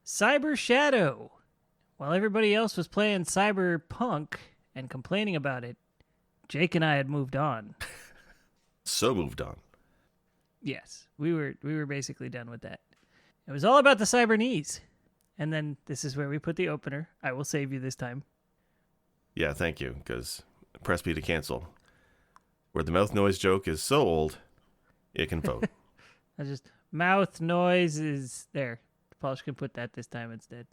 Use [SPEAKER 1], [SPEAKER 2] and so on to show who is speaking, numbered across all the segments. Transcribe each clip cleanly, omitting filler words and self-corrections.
[SPEAKER 1] Cyber Shadow. While everybody else was playing Cyberpunk and complaining about it, Jake and I had moved on.
[SPEAKER 2] So moved on.
[SPEAKER 1] Yes, we were basically done with that. It was all about the cyber knees. And then this is where we put the opener. I will save you this time.
[SPEAKER 2] Yeah, thank you, because press B to cancel. Where the mouth noise joke is so old, it can vote.
[SPEAKER 1] I just mouth noise is there. Polish can put that this time instead.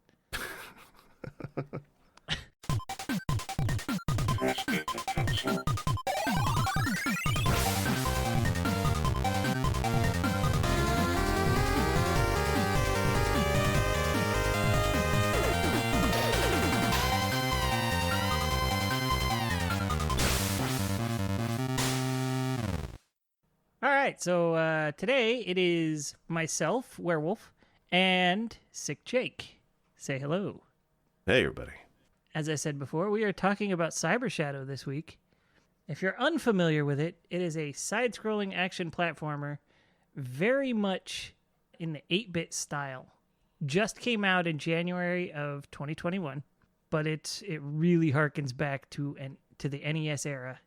[SPEAKER 1] All right, so today it is myself, Werewolf, and Sick Jake. Say hello.
[SPEAKER 2] Hey, everybody.
[SPEAKER 1] As I said before, we are talking about Cyber Shadow this week. If you're unfamiliar with it, it is a side-scrolling action platformer, very much in the 8-bit style. Just came out in January of 2021, but it really harkens back to the NES era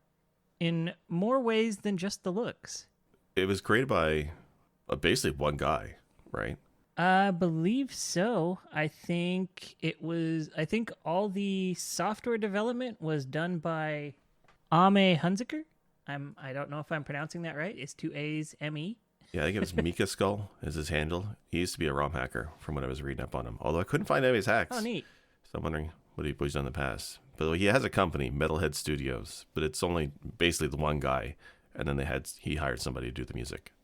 [SPEAKER 1] in more ways than just the looks.
[SPEAKER 2] It was created by basically one guy, right?
[SPEAKER 1] I believe so. I think all the software development was done by Ame Hunziker. I don't know if I'm pronouncing that right. It's 2 A's M-E.
[SPEAKER 2] Yeah, I think it was Mika Skull is his handle. He used to be a ROM hacker from what I was reading up on him. Although I couldn't find any of his hacks.
[SPEAKER 1] Oh, neat.
[SPEAKER 2] So I'm wondering what he's done in the past. But he has a company, Metalhead Studios, but it's only basically the one guy. And then he hired somebody to do the music.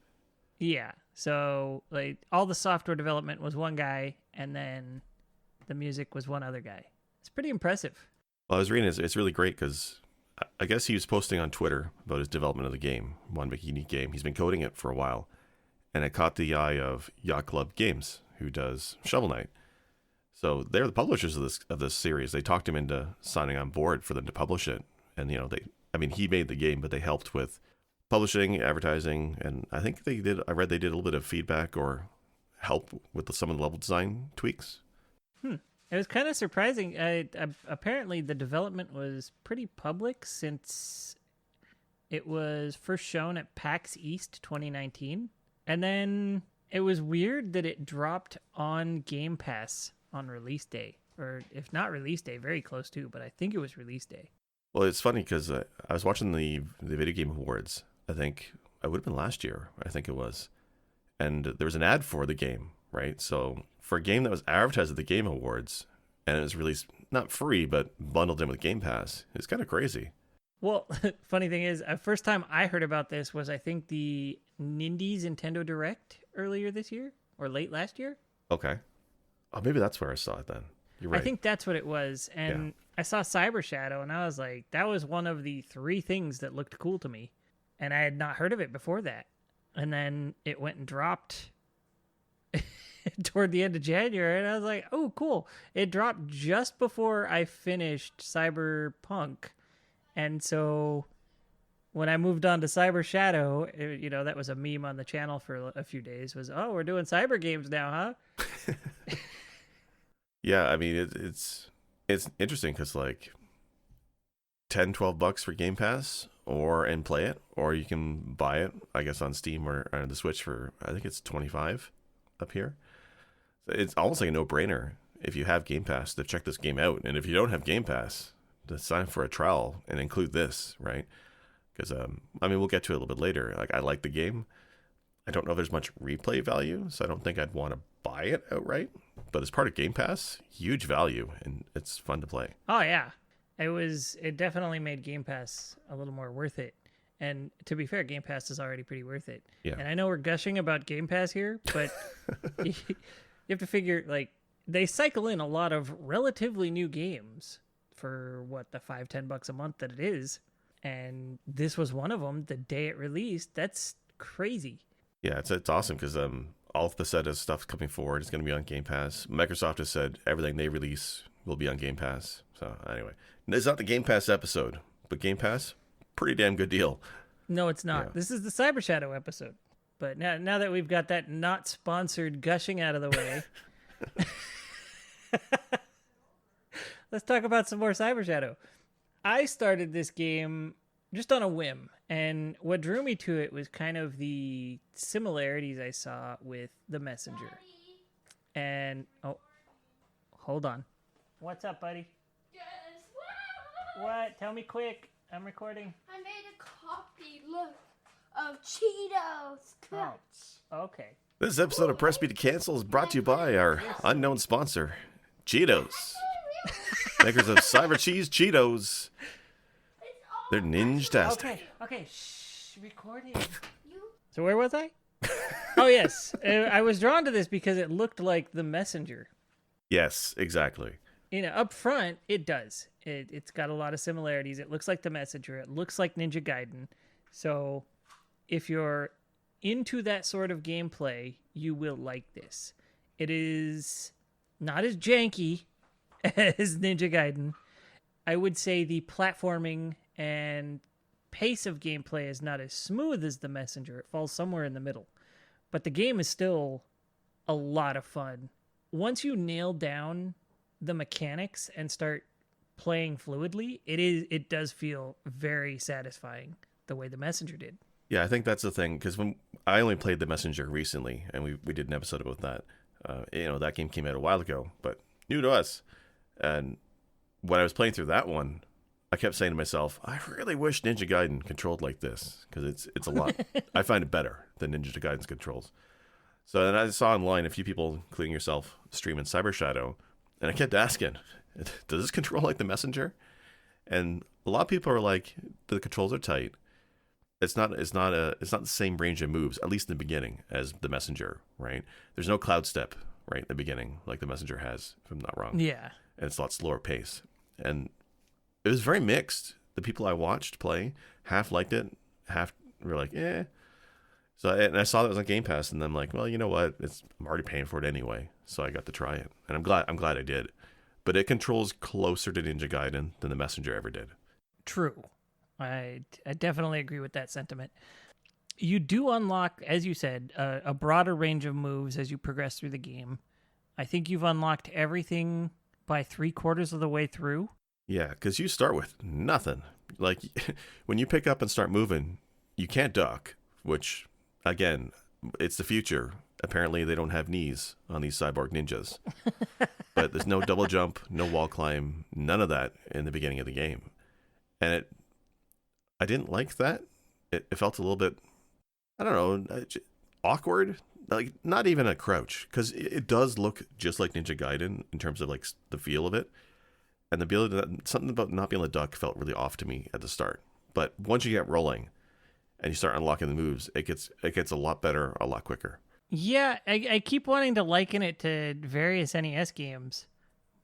[SPEAKER 1] Yeah. So like all the software development was one guy, and then the music was one other guy. It's pretty impressive.
[SPEAKER 2] Well, I was reading it's really great because I guess he was posting on Twitter about his development of the game, one big unique game. He's been coding it for a while, and it caught the eye of Yacht Club Games, who does Shovel Knight. So they're the publishers of this series. They talked him into signing on board for them to publish it, and he made the game, but they helped with publishing, advertising, and I think I read they did a little bit of feedback or help with some of the level design tweaks.
[SPEAKER 1] It was kind of surprising. Apparently, the development was pretty public since it was first shown at PAX East 2019. And then it was weird that it dropped on Game Pass on release day. Or if not release day, very close to, but I think it was release day.
[SPEAKER 2] Well, it's funny because I was watching the Video Game Awards. I think it would have been last year, I think it was. And there was an ad for the game, right? So for a game that was advertised at the Game Awards, and it was released not free, but bundled in with Game Pass, it's kind of crazy.
[SPEAKER 1] Well, funny thing is, the first time I heard about this was, I think, the Nindies Nintendo Direct earlier this year, or late last year.
[SPEAKER 2] Okay. Oh, maybe that's where I saw it then. You're right.
[SPEAKER 1] I think that's what it was. And yeah. I saw Cyber Shadow, and I was like, that was one of the 3 things that looked cool to me. And I had not heard of it before that. And then it went and dropped toward the end of January. And I was like, oh, cool. It dropped just before I finished Cyberpunk. And so when I moved on to Cyber Shadow, that was a meme on the channel for a few days, was, oh, we're doing cyber games now, huh?
[SPEAKER 2] Yeah, I mean, it's interesting because like $10-12 for Game Pass and play it, or you can buy it, I guess, on Steam or on the Switch for, I think it's $25 up here. It's almost like a no-brainer if you have Game Pass to check this game out, and if you don't have Game Pass, to sign for a trial and include this, right? Because we'll get to it a little bit later. Like, I like the game. I don't know if there's much replay value, so I don't think I'd want to buy it outright. But as part of Game Pass, huge value, and it's fun to play.
[SPEAKER 1] Oh yeah. It definitely made Game Pass a little more worth it. And to be fair, Game Pass is already pretty worth it.
[SPEAKER 2] Yeah.
[SPEAKER 1] And I know we're gushing about Game Pass here, but you have to figure, like, they cycle in a lot of relatively new games for the $5-10 a month that it is. And this was one of them the day it released. That's crazy.
[SPEAKER 2] Yeah, it's awesome because all of Bethesda's stuff coming forward is going to be on Game Pass. Microsoft has said everything they release will be on Game Pass. So anyway, it's not the Game Pass episode, but Game Pass, pretty damn good deal.
[SPEAKER 1] No, it's not.
[SPEAKER 2] Yeah.
[SPEAKER 1] This is the Cyber Shadow episode. But now that we've got that not sponsored gushing out of the way, Let's talk about some more Cyber Shadow. I started this game just on a whim, and what drew me to it was kind of the similarities I saw with The Messenger. And oh, hold on. What's up, buddy?
[SPEAKER 3] Yes.
[SPEAKER 1] What? Tell me quick. I'm recording.
[SPEAKER 3] I made a copy, look, of Cheetos.
[SPEAKER 1] Okay.
[SPEAKER 2] This episode of Press Me to Cancel is brought to you by our unknown sponsor, Cheetos. Makers of Cyber Cheese Cheetos. They're ninja-tastic.
[SPEAKER 1] Okay. Shh. Recording. So where was I? Oh, yes. I was drawn to this because it looked like The Messenger.
[SPEAKER 2] Yes, exactly.
[SPEAKER 1] Up front, it does. It's got a lot of similarities. It looks like The Messenger. It looks like Ninja Gaiden. So if you're into that sort of gameplay, you will like this. It is not as janky as Ninja Gaiden. I would say the platforming and pace of gameplay is not as smooth as The Messenger. It falls somewhere in the middle. But the game is still a lot of fun. Once you nail down the mechanics and start playing fluidly, it does feel very satisfying the way The Messenger did.
[SPEAKER 2] Yeah, I think that's the thing, because when I only played The Messenger recently, and we did an episode about that. That game came out a while ago, but new to us. And when I was playing through that one, I kept saying to myself, I really wish Ninja Gaiden controlled like this, because it's a lot. I find it better than Ninja Gaiden's controls. So then I saw online a few people, including yourself, streaming Cyber Shadow, and I kept asking, does this control like The Messenger? And a lot of people are like, the controls are tight. It's not the same range of moves, at least in the beginning, as The Messenger, right? There's no cloud step right in the beginning like The Messenger has, if I'm not wrong.
[SPEAKER 1] Yeah.
[SPEAKER 2] And it's a lot slower pace. And it was very mixed. The people I watched play half liked it, half were like, eh. So and I saw that it was on Game Pass, and I'm like, well, you know what? I'm already paying for it anyway, so I got to try it, and I'm glad I did. But it controls closer to Ninja Gaiden than The Messenger ever did.
[SPEAKER 1] True. I definitely agree with that sentiment. You do unlock, as you said, a broader range of moves as you progress through the game. I think you've unlocked everything by 3/4 of the way through.
[SPEAKER 2] Yeah, because you start with nothing. Like, when you pick up and start moving, you can't duck, which, again, it's the future. Apparently, they don't have knees on these cyborg ninjas. But there's no double jump, no wall climb, none of that in the beginning of the game. And I didn't like that. It felt a little bit, I don't know, awkward. Like, not even a crouch, because it does look just like Ninja Gaiden in terms of like the feel of it. And the ability something about not being able to duck felt really off to me at the start. But once you get rolling and you start unlocking the moves, it gets a lot better, a lot quicker.
[SPEAKER 1] Yeah, I keep wanting to liken it to various NES games,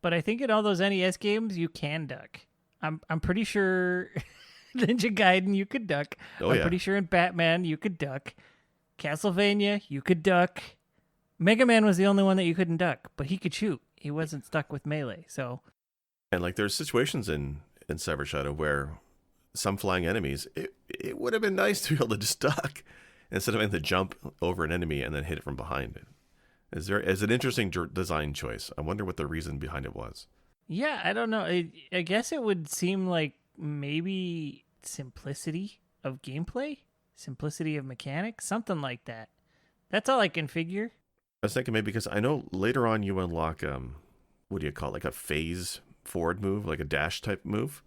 [SPEAKER 1] but I think in all those NES games you can duck. I'm pretty sure Ninja Gaiden you could duck. I'm pretty sure in Batman you could duck. Castlevania you could duck. Mega Man was the only one that you couldn't duck, but he could shoot. He wasn't stuck with melee, so.
[SPEAKER 2] And like there's situations in Cyber Shadow where some flying enemies, it would have been nice to be able to just duck instead of having to jump over an enemy and then hit it from behind it. It's an interesting design choice. I wonder what the reason behind it was.
[SPEAKER 1] Yeah, I don't know. I guess it would seem like maybe simplicity of gameplay, simplicity of mechanics, something like that. That's all I can figure.
[SPEAKER 2] I was thinking maybe because I know later on you unlock, what do you call it, like a phase forward move, like a dash type move.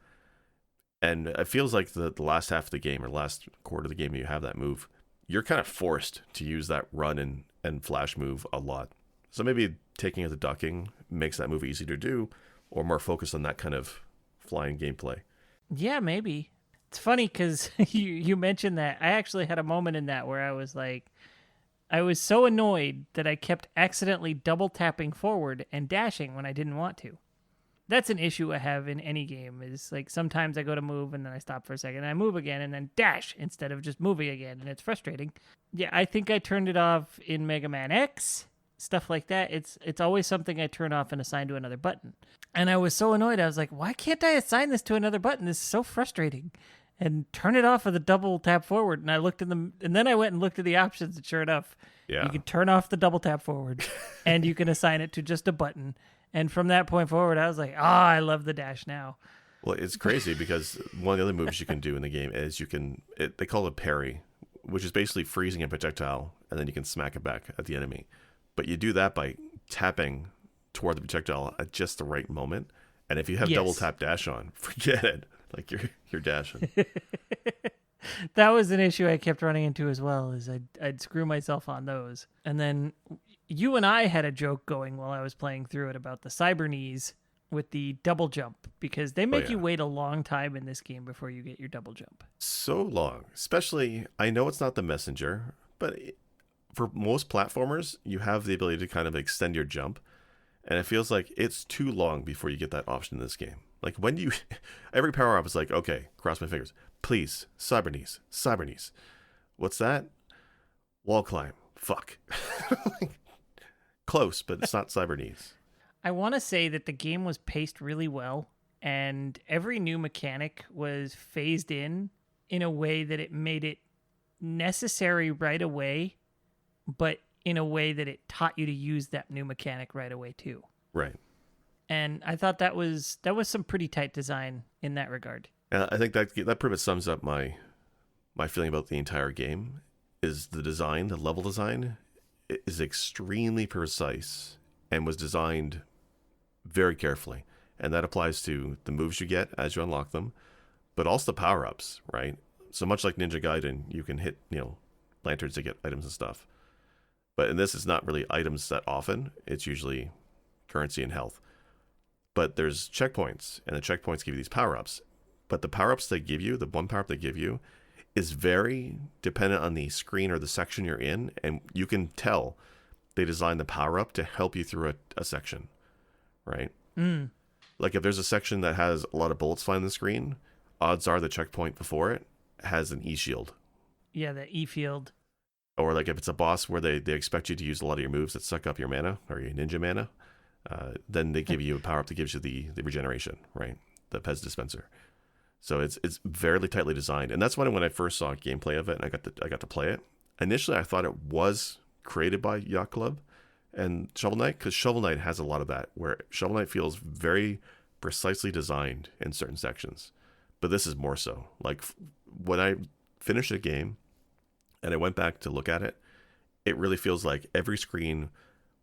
[SPEAKER 2] And it feels like the last half of the game or last quarter of the game you have that move, you're kind of forced to use that run and flash move a lot. So maybe taking it to ducking makes that move easier to do, or more focused on that kind of flying gameplay.
[SPEAKER 1] Yeah, maybe. It's funny because you mentioned that. I actually had a moment in that where I was like, I was so annoyed that I kept accidentally double tapping forward and dashing when I didn't want to. That's an issue I have in any game, is like sometimes I go to move and then I stop for a second and I move again and then dash instead of just moving again, and it's frustrating. Yeah, I think I turned it off in Mega Man X, stuff like that. It's always something I turn off and assign to another button. And I was so annoyed. I was like, why can't I assign this to another button? This is so frustrating. And turn it off with a double tap forward. And I looked and then I went and looked at the options, and sure enough, you can turn off the double tap forward and you can assign it to just a button. And from that point forward, I was like, I love the dash now.
[SPEAKER 2] Well, it's crazy because one of the other moves you can do in the game is they call it parry, which is basically freezing a projectile, and then you can smack it back at the enemy. But you do that by tapping toward the projectile at just the right moment. And if you have double tap dash on, forget it. Like you're dashing.
[SPEAKER 1] That was an issue I kept running into as well, is I'd screw myself on those. And then you and I had a joke going while I was playing through it about the cyber knees with the double jump, because they make you wait a long time in this game before you get your double jump.
[SPEAKER 2] So long. Especially, I know it's not the messenger, but for most platformers, you have the ability to kind of extend your jump. And it feels like it's too long before you get that option in this game. Like when you, every power up is like, okay, cross my fingers. Please, cyber knees. What's that? Wall climb. Fuck. Close, but it's not cyber knees.
[SPEAKER 1] I want to say that the game was paced really well, and every new mechanic was phased in a way that it made it necessary right away, but in a way that it taught you to use that new mechanic right away too.
[SPEAKER 2] Right.
[SPEAKER 1] And I thought that was some pretty tight design in that regard.
[SPEAKER 2] And I think that pretty much sums up my feeling about the entire game. Is the design, the level design, is extremely precise and was designed very carefully. And that applies to the moves you get as you unlock them, but also the power-ups, right? So much like Ninja Gaiden, you can hit, lanterns to get items and stuff. But in this, it's not really items that often. It's usually currency and health. But there's checkpoints, and the checkpoints give you these power-ups. But the power-ups they give you, the one power-up they give you, is very dependent on the screen or the section you're in, and you can tell they designed the power-up to help you through a section, right? Like if there's a section that has a lot of bullets flying on the screen, odds are the checkpoint before it has an E-shield.
[SPEAKER 1] Yeah, the E-field.
[SPEAKER 2] Or like if it's a boss where they expect you to use a lot of your moves that suck up your mana or your ninja mana, then they give you a power-up that gives you the regeneration, right? The Pez dispenser. So it's very tightly designed, and that's when I first saw gameplay of it, and I got to play it. Initially, I thought it was created by Yacht Club and Shovel Knight, because Shovel Knight has a lot of that, where Shovel Knight feels very precisely designed in certain sections, but this is more so. Like when I finished a game and I went back to look at it, it really feels like every screen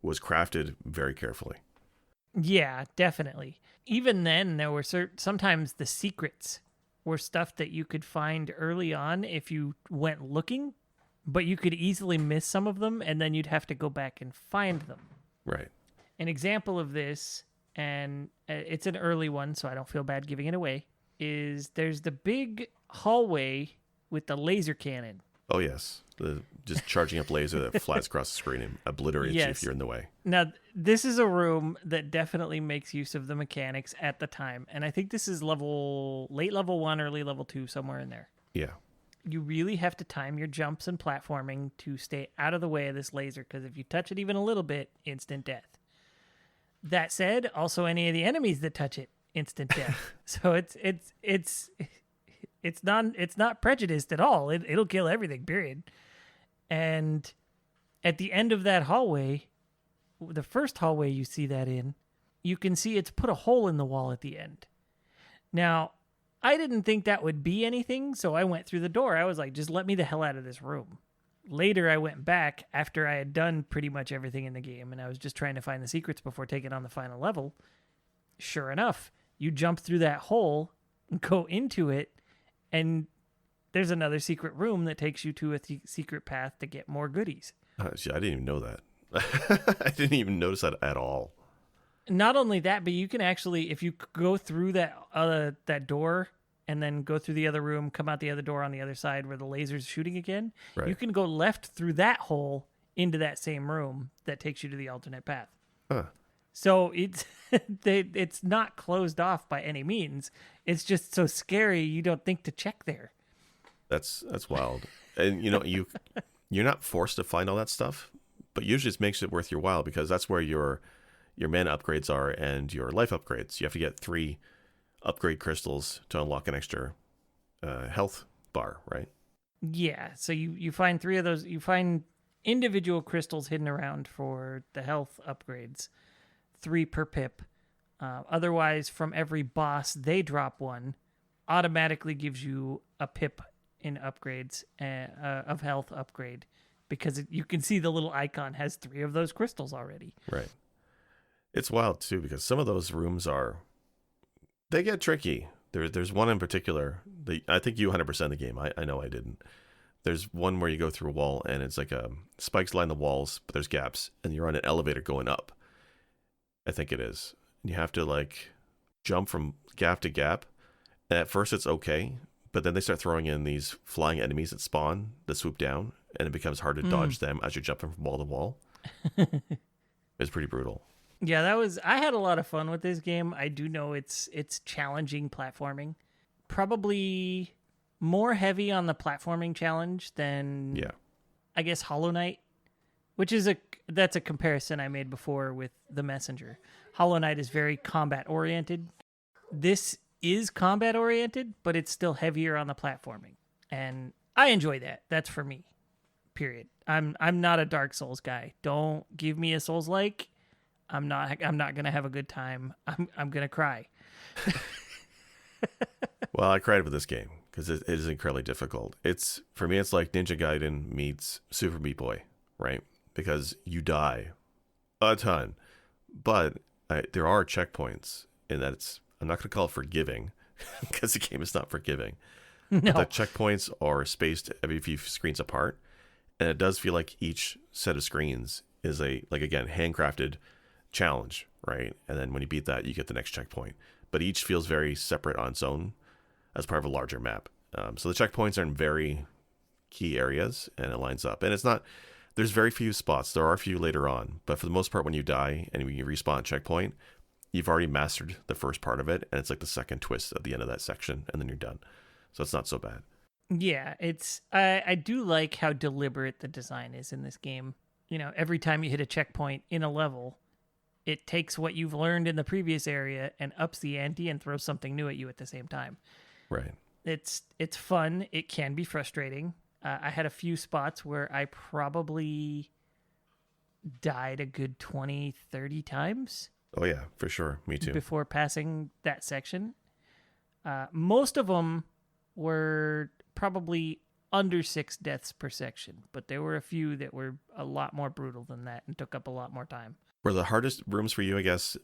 [SPEAKER 2] was crafted very carefully.
[SPEAKER 1] Yeah, definitely. Even then, there were sometimes the secrets were stuff that you could find early on if you went looking, but you could easily miss some of them, and then you'd have to go back and find them.
[SPEAKER 2] Right.
[SPEAKER 1] An example of this, and it's an early one, so I don't feel bad giving it away, is there's the big hallway with the laser cannon.
[SPEAKER 2] Oh, yes. The just charging up laser that flies across the screen and obliterates you if you're in the way.
[SPEAKER 1] Now, this is a room that definitely makes use of the mechanics at the time. And I think this is late level 1, early level 2, somewhere in there.
[SPEAKER 2] Yeah.
[SPEAKER 1] You really have to time your jumps and platforming to stay out of the way of this laser, because if you touch it even a little bit, instant death. That said, also any of the enemies that touch it, instant death. So it's not prejudiced at all. It'll kill everything, period. And at the end of that hallway, the first hallway you see that in, you can see it's put a hole in the wall at the end. Now, I didn't think that would be anything, so I went through the door. I was like, just let me the hell out of this room. Later, I went back after I had done pretty much everything in the game, and I was just trying to find the secrets before taking on the final level. Sure enough, you jump through that hole, go into it, and there's another secret room that takes you to a secret path to get more goodies.
[SPEAKER 2] See, I didn't even know that. I didn't even notice that at all.
[SPEAKER 1] Not only that, but you can actually, if you go through that door and then go through the other room, come out the other door on the other side where the laser's shooting again,
[SPEAKER 2] right.
[SPEAKER 1] You can go left through that hole into that same room that takes you to the alternate path.
[SPEAKER 2] Huh.
[SPEAKER 1] So it's not closed off by any means. It's just so scary you don't think to check there.
[SPEAKER 2] That's wild. And you're not forced to find all that stuff, but usually it makes it worth your while, because that's where your mana upgrades are and your life upgrades. You have to get 3 upgrade crystals to unlock an extra health bar, right?
[SPEAKER 1] Yeah. So you find 3 of those. You find individual crystals hidden around for the health upgrades. 3 per pip. Otherwise, from every boss, they drop 1. Automatically gives you a pip in upgrades of health upgrade, because you can see the little icon has 3 of those crystals already.
[SPEAKER 2] Right. It's wild too, because some of those rooms they get tricky. There's one in particular. I think you 100% the game. I know I didn't. There's one where you go through a wall and it's like spikes line the walls, but there's gaps, and you're on an elevator going up. I think it is. And you have to like jump from gap to gap. And at first it's okay, but then they start throwing in these flying enemies that spawn, that swoop down, and it becomes hard to dodge them as you're jumping from wall to wall. It's pretty brutal.
[SPEAKER 1] Yeah, I had a lot of fun with this game. I do know it's challenging platforming. Probably more heavy on the platforming challenge than I guess Hollow Knight, which is that's a comparison I made before with The Messenger. Hollow Knight is very combat oriented. This is combat oriented, but it's still heavier on the platforming. And I enjoy that. That's for me. Period. I'm not a Dark Souls guy. Don't give me a Souls-like. I'm not gonna have a good time. I'm gonna cry.
[SPEAKER 2] Well, I cried with this game because it is incredibly difficult. For me, it's like Ninja Gaiden meets Super Meat Boy, right? Because you die a ton, but there are checkpoints in that I'm not going to call it forgiving because the game is not forgiving.
[SPEAKER 1] No.
[SPEAKER 2] But the checkpoints are spaced every few screens apart, and it does feel like each set of screens is again, handcrafted challenge, right? And then when you beat that, you get the next checkpoint. But each feels very separate on its own as part of a larger map. So the checkpoints are in very key areas, and it lines up. And there's very few spots. There are a few later on, but for the most part, when you die and when you respawn checkpoint, you've already mastered the first part of it, and it's like the second twist at the end of that section, and then you're done. So it's not so bad.
[SPEAKER 1] Yeah, I do like how deliberate the design is in this game. Every time you hit a checkpoint in a level, it takes what you've learned in the previous area and ups the ante and throws something new at you at the same time.
[SPEAKER 2] Right.
[SPEAKER 1] It's fun. It can be frustrating. I had a few spots where I probably died a good 20, 30 times.
[SPEAKER 2] Oh, yeah, for sure. Me too.
[SPEAKER 1] Before passing that section. Most of them were probably under 6 deaths per section, but there were a few that were a lot more brutal than that and took up a lot more time.
[SPEAKER 2] Were the hardest rooms for you, I guess,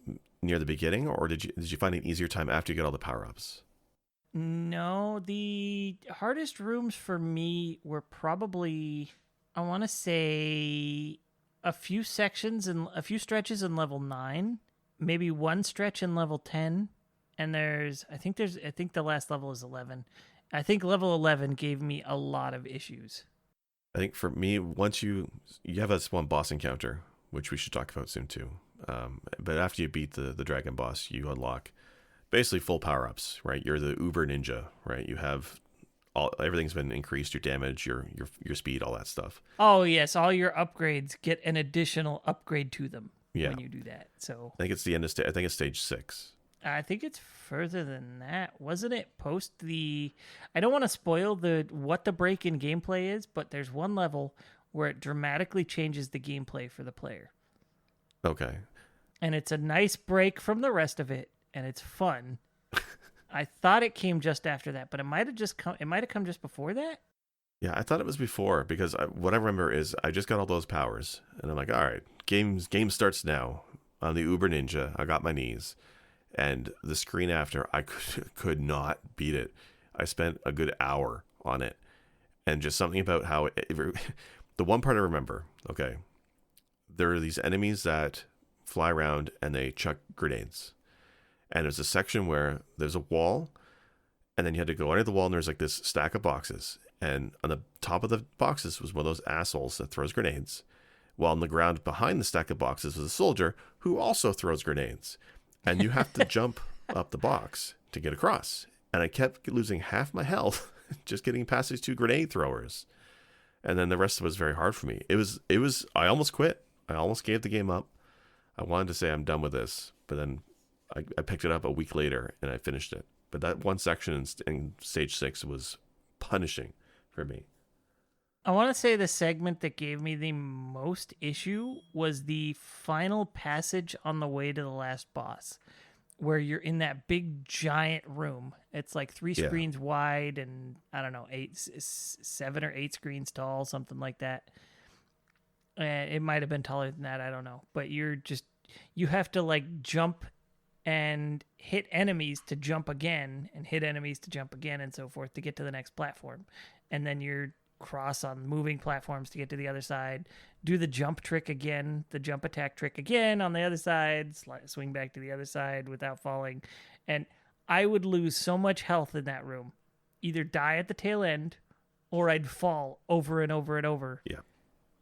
[SPEAKER 2] near the beginning, or did you find an easier time after you get all the power-ups?
[SPEAKER 1] No, the hardest rooms for me were probably, I want to say, a few stretches in level 9, maybe one stretch in level 10, and I think the last level is 11. I think level 11 gave me a lot of issues.
[SPEAKER 2] I think for me, once you have this one boss encounter, which we should talk about soon too. But after you beat the dragon boss, you unlock basically full power-ups, right? You're the Uber Ninja, right? You have everything's been increased, your damage, your speed, all that stuff.
[SPEAKER 1] Oh yes, all your upgrades get an additional upgrade to them when you do that. So
[SPEAKER 2] I think it's the end of I think it's stage 6.
[SPEAKER 1] I think it's further than that. Wasn't it post I don't want to spoil what the break in gameplay is, but there's one level where it dramatically changes the gameplay for the player.
[SPEAKER 2] Okay.
[SPEAKER 1] And it's a nice break from the rest of it, and it's fun. I thought it came just after that, but it might have come just before that.
[SPEAKER 2] Yeah, I thought it was before, because what I remember is I just got all those powers, and I'm like, all right, game starts now. I'm the Uber Ninja. I got my knees. And the screen after, I could not beat it. I spent a good hour on it. And just something about how the one part I remember, okay, there are these enemies that fly around and they chuck grenades. And there's a section where there's a wall, and then you had to go under the wall, and there's like this stack of boxes. And on the top of the boxes was one of those assholes that throws grenades. While on the ground behind the stack of boxes was a soldier who also throws grenades. And you have to jump up the box to get across. And I kept losing half my health just getting past these 2 grenade throwers. And then the rest was very hard for me. I almost quit. I almost gave the game up. I wanted to say I'm done with this, but then I picked it up a week later and I finished it. But that one section in stage 6 was punishing for me.
[SPEAKER 1] I want to say the segment that gave me the most issue was the final passage on the way to the last boss, where you're in that big giant room. It's like 3
[SPEAKER 2] Yeah.
[SPEAKER 1] screens wide and I don't know, 7 or 8 screens tall, something like that. It might have been taller than that. I don't know. But you have to like jump and hit enemies to jump again and hit enemies to jump again and so forth to get to the next platform. And then you're cross on moving platforms to get to the other side, do the jump trick again, the jump attack trick again on the other side, swing back to the other side without falling. And I would lose so much health in that room, either die at the tail end or I'd fall over and over and over.
[SPEAKER 2] Yeah.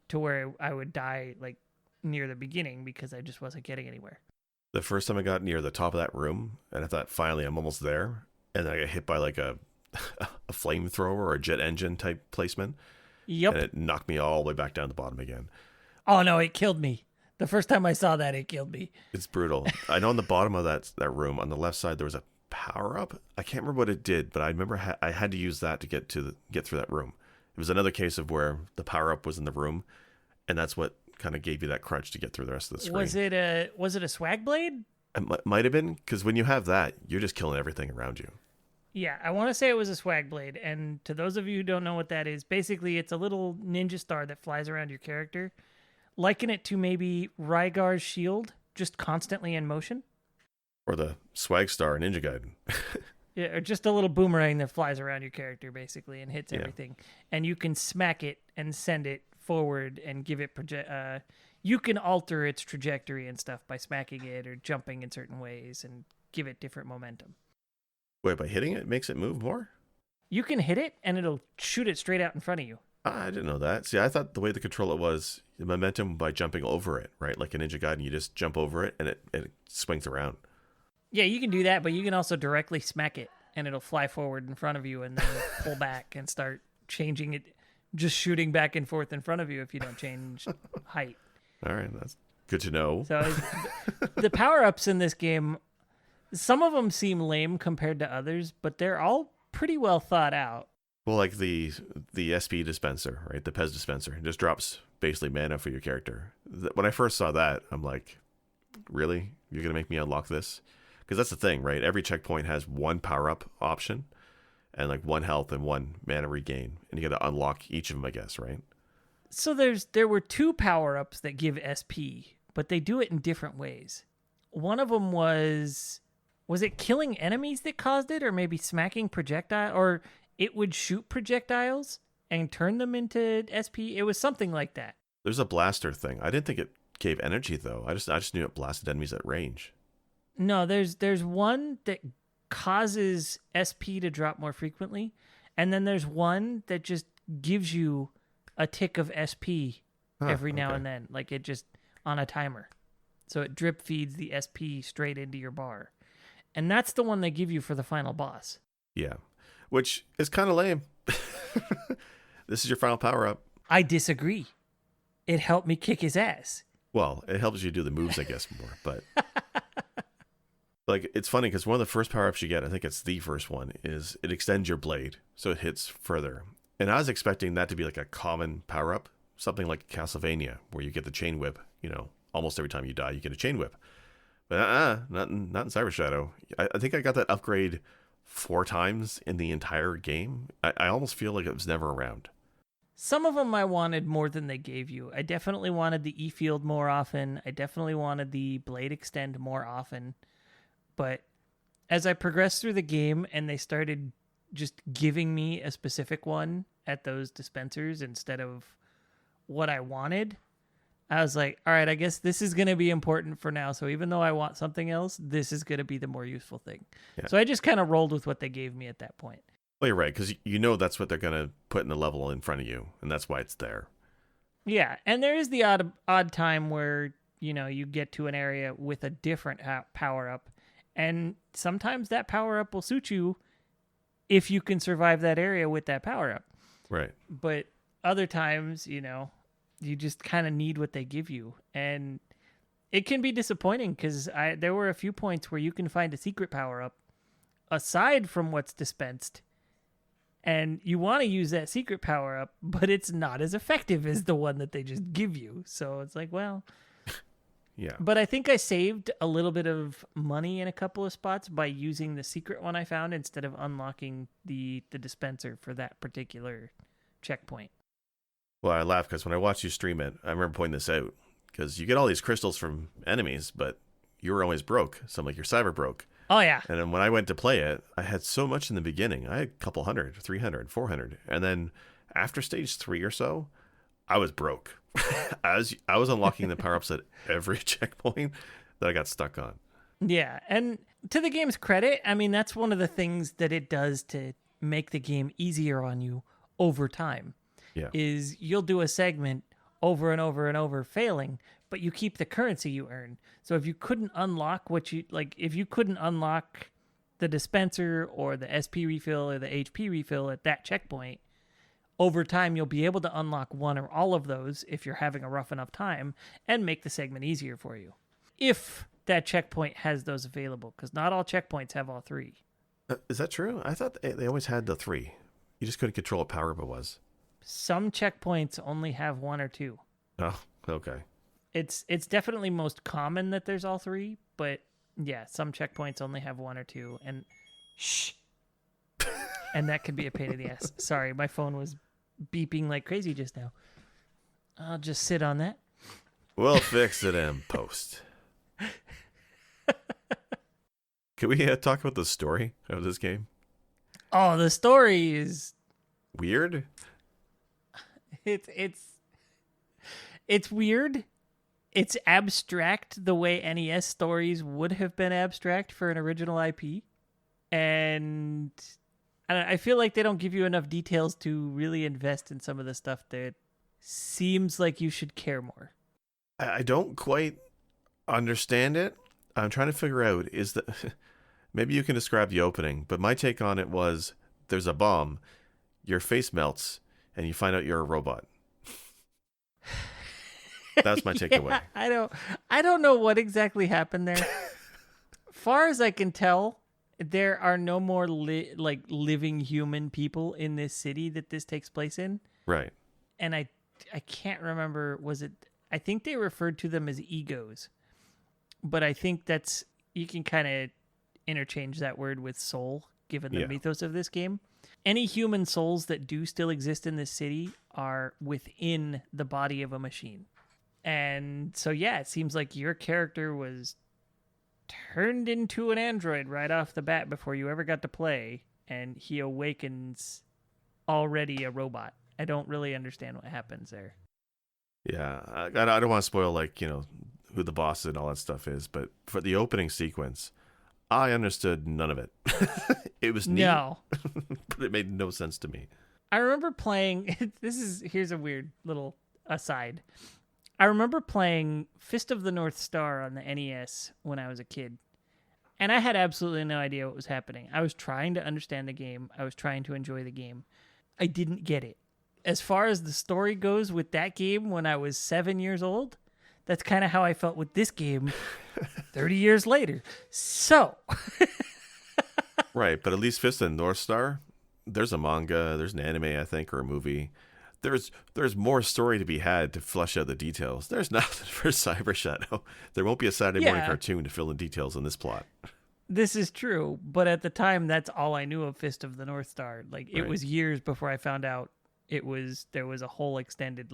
[SPEAKER 1] To where I would die like near the beginning because I just wasn't getting anywhere.
[SPEAKER 2] The first time I got near the top of that room, and I thought, finally, I'm almost there, and then I got hit by like a flamethrower or a jet engine type placement.
[SPEAKER 1] Yep.
[SPEAKER 2] And it knocked me all the way back down to the bottom again.
[SPEAKER 1] Oh no, it killed me. The first time I saw that, it killed me.
[SPEAKER 2] It's brutal. I know on the bottom of that room, on the left side, there was a power up. I can't remember what it did, but I remember I had to use that to get through that room. It was another case of where the power up was in the room, and that's what kind of gave you that crunch to get through the rest of the screen.
[SPEAKER 1] Was it a swag blade?
[SPEAKER 2] It might have been, because when you have that, you're just killing everything around you.
[SPEAKER 1] Yeah, I want to say it was a swag blade. And to those of you who don't know what that is, basically it's a little ninja star that flies around your character. Liken it to maybe Rygar's shield, just constantly in motion.
[SPEAKER 2] Or the swag star in Ninja Gaiden.
[SPEAKER 1] Yeah, or just a little boomerang that flies around your character basically and hits
[SPEAKER 2] Yeah.
[SPEAKER 1] everything. And you can smack it and send it forward and give it you can alter its trajectory and stuff by smacking it or jumping in certain ways and give it different momentum.
[SPEAKER 2] Wait, by hitting it makes it move more?
[SPEAKER 1] You can hit it and it'll shoot it straight out in front of you.
[SPEAKER 2] I didn't know that. See, I thought the way the controller was, the momentum by jumping over it, right? Like in Ninja Gaiden, you just jump over it and it swings around.
[SPEAKER 1] Yeah, you can do that, but you can also directly smack it and it'll fly forward in front of you and then pull back and start changing it, just shooting back and forth in front of you if you don't change height.
[SPEAKER 2] All right, that's good to know.
[SPEAKER 1] So the power-ups in this game, some of them seem lame compared to others, but they're all pretty well thought out.
[SPEAKER 2] Well, like the SP dispenser, right? The Pez dispenser. It just drops basically mana for your character. When I first saw that, I'm like, really? You're going to make me unlock this? Because that's the thing, right? Every checkpoint has one power-up option and like 1 health and 1 mana regain. And you got to unlock each of them, I guess, right?
[SPEAKER 1] So there were 2 power-ups that give SP, but they do it in different ways. One of them was it killing enemies that caused it, or maybe smacking projectile, or it would shoot projectiles and turn them into SP? It was something like that.
[SPEAKER 2] There's a blaster thing. I didn't think it gave energy though. I just knew it blasted enemies at range.
[SPEAKER 1] No, there's one that causes SP to drop more frequently, and then there's one that just gives you a tick of SP every now and then, like it just on a timer. So it drip feeds the SP straight into your bar. And that's the one they give you for the final boss.
[SPEAKER 2] Yeah. Which is kind of lame. This is your final power up.
[SPEAKER 1] I disagree. It helped me kick his ass.
[SPEAKER 2] Well, it helps you do the moves, I guess, more. But like, it's funny because one of the first power ups you get, I think it's the first one, is it extends your blade so it hits further. And I was expecting that to be like a common power up, something like Castlevania, where you get the chain whip. You know, almost every time you die, you get a chain whip. But not in Cyber Shadow. I think I got that upgrade 4 times in the entire game. I almost feel like it was never around.
[SPEAKER 1] Some of them I wanted more than they gave you. I definitely wanted the E-Field more often. I definitely wanted the Blade Extend more often. But as I progressed through the game and they started just giving me a specific one at those dispensers instead of what I wanted, I was like, all right, I guess this is going to be important for now. So even though I want something else, this is going to be the more useful thing.
[SPEAKER 2] Yeah.
[SPEAKER 1] So I just kind of rolled with what they gave me at that point.
[SPEAKER 2] Well, you're right, because you know that's what they're going to put in the level in front of you, and that's why it's there.
[SPEAKER 1] Yeah, and there is the odd time where, you know, you get to an area with a different power-up, and sometimes that power-up will suit you if you can survive that area with that power-up.
[SPEAKER 2] Right.
[SPEAKER 1] But other times, you know, you just kind of need what they give you. And it can be disappointing because there were a few points where you can find a secret power-up aside from what's dispensed, And you want to use that secret power up, but it's not as effective as the one that they just give you. So it's like, well,
[SPEAKER 2] Yeah.
[SPEAKER 1] but I think I saved a little bit of money in a couple of spots by using the secret one I found instead of unlocking the dispenser for that particular checkpoint.
[SPEAKER 2] Well, I laugh because when I watched you stream it, I remember pointing this out because you get all these crystals from enemies, but you were always broke. So I'm like, you're cyber broke.
[SPEAKER 1] Oh, yeah.
[SPEAKER 2] And then when I went to play it, I had so much in the beginning. I had a couple hundred, 300, 400. And then after stage 3 or so, I was broke. I was unlocking the power-ups at every checkpoint that I got stuck on.
[SPEAKER 1] Yeah, and to the game's credit, I mean, that's one of the things that it does to make the game easier on you over time.
[SPEAKER 2] Yeah.
[SPEAKER 1] Is you'll do a segment over and over and over failing, but you keep the currency you earn. So if you couldn't unlock if you couldn't unlock the dispenser or the SP refill or the HP refill at that checkpoint, over time you'll be able to unlock one or all of those if you're having a rough enough time and make the segment easier for you. If that checkpoint has those available, because not all checkpoints have all 3.
[SPEAKER 2] Is that true? I thought they always had the 3. You just couldn't control what power it was.
[SPEAKER 1] Some checkpoints only have 1 or 2.
[SPEAKER 2] Oh, okay.
[SPEAKER 1] It's definitely most common that there's all 3, but yeah, some checkpoints only have 1 or 2, and shh. And that can be a pain in the ass. Sorry, my phone was beeping like crazy just now. I'll just sit on that.
[SPEAKER 2] We'll fix it in post. Can we talk about the story of this game?
[SPEAKER 1] Oh, the story is
[SPEAKER 2] Weird?
[SPEAKER 1] it's weird. It's abstract the way NES stories would have been abstract for an original IP. And I feel like they don't give you enough details to really invest in some of the stuff that seems like you should care more.
[SPEAKER 2] I don't quite understand it. I'm trying to figure out maybe you can describe the opening, but my take on it was there's a bomb, your face melts, and you find out you're a robot. That's my takeaway.
[SPEAKER 1] I don't know what exactly happened there. Far as I can tell, there are no more living human people in this city that this takes place in.
[SPEAKER 2] Right.
[SPEAKER 1] And I can't remember, I think they referred to them as egos. But I think you can kind of interchange that word with soul, given the mythos of this game. Any human souls that do still exist in this city are within the body of a machine. And so, yeah, it seems like your character was turned into an android right off the bat before you ever got to play, and he awakens already a robot. I don't really understand what happens there.
[SPEAKER 2] Yeah, I don't want to spoil, who the boss and all that stuff is, but for the opening sequence, I understood none of it. It was neat,
[SPEAKER 1] No.
[SPEAKER 2] but it made no sense to me.
[SPEAKER 1] I remember playing, here's a weird little aside. I remember playing Fist of the North Star on the NES when I was a kid, and I had absolutely no idea what was happening. I was trying to understand the game. I was trying to enjoy the game. I didn't get it. As far as the story goes with that game when I was 7 years old, that's kind of how I felt with this game 30 years later. So.
[SPEAKER 2] Right, but at least Fist and North Star, there's a manga, there's an anime, I think, or a movie. There's more story to be had to flesh out the details. There's nothing for Cyber Shadow. There won't be a Saturday morning cartoon to fill in details on this plot.
[SPEAKER 1] This is true, but at the time, that's all I knew of Fist of the North Star. It was years before I found out there was a whole extended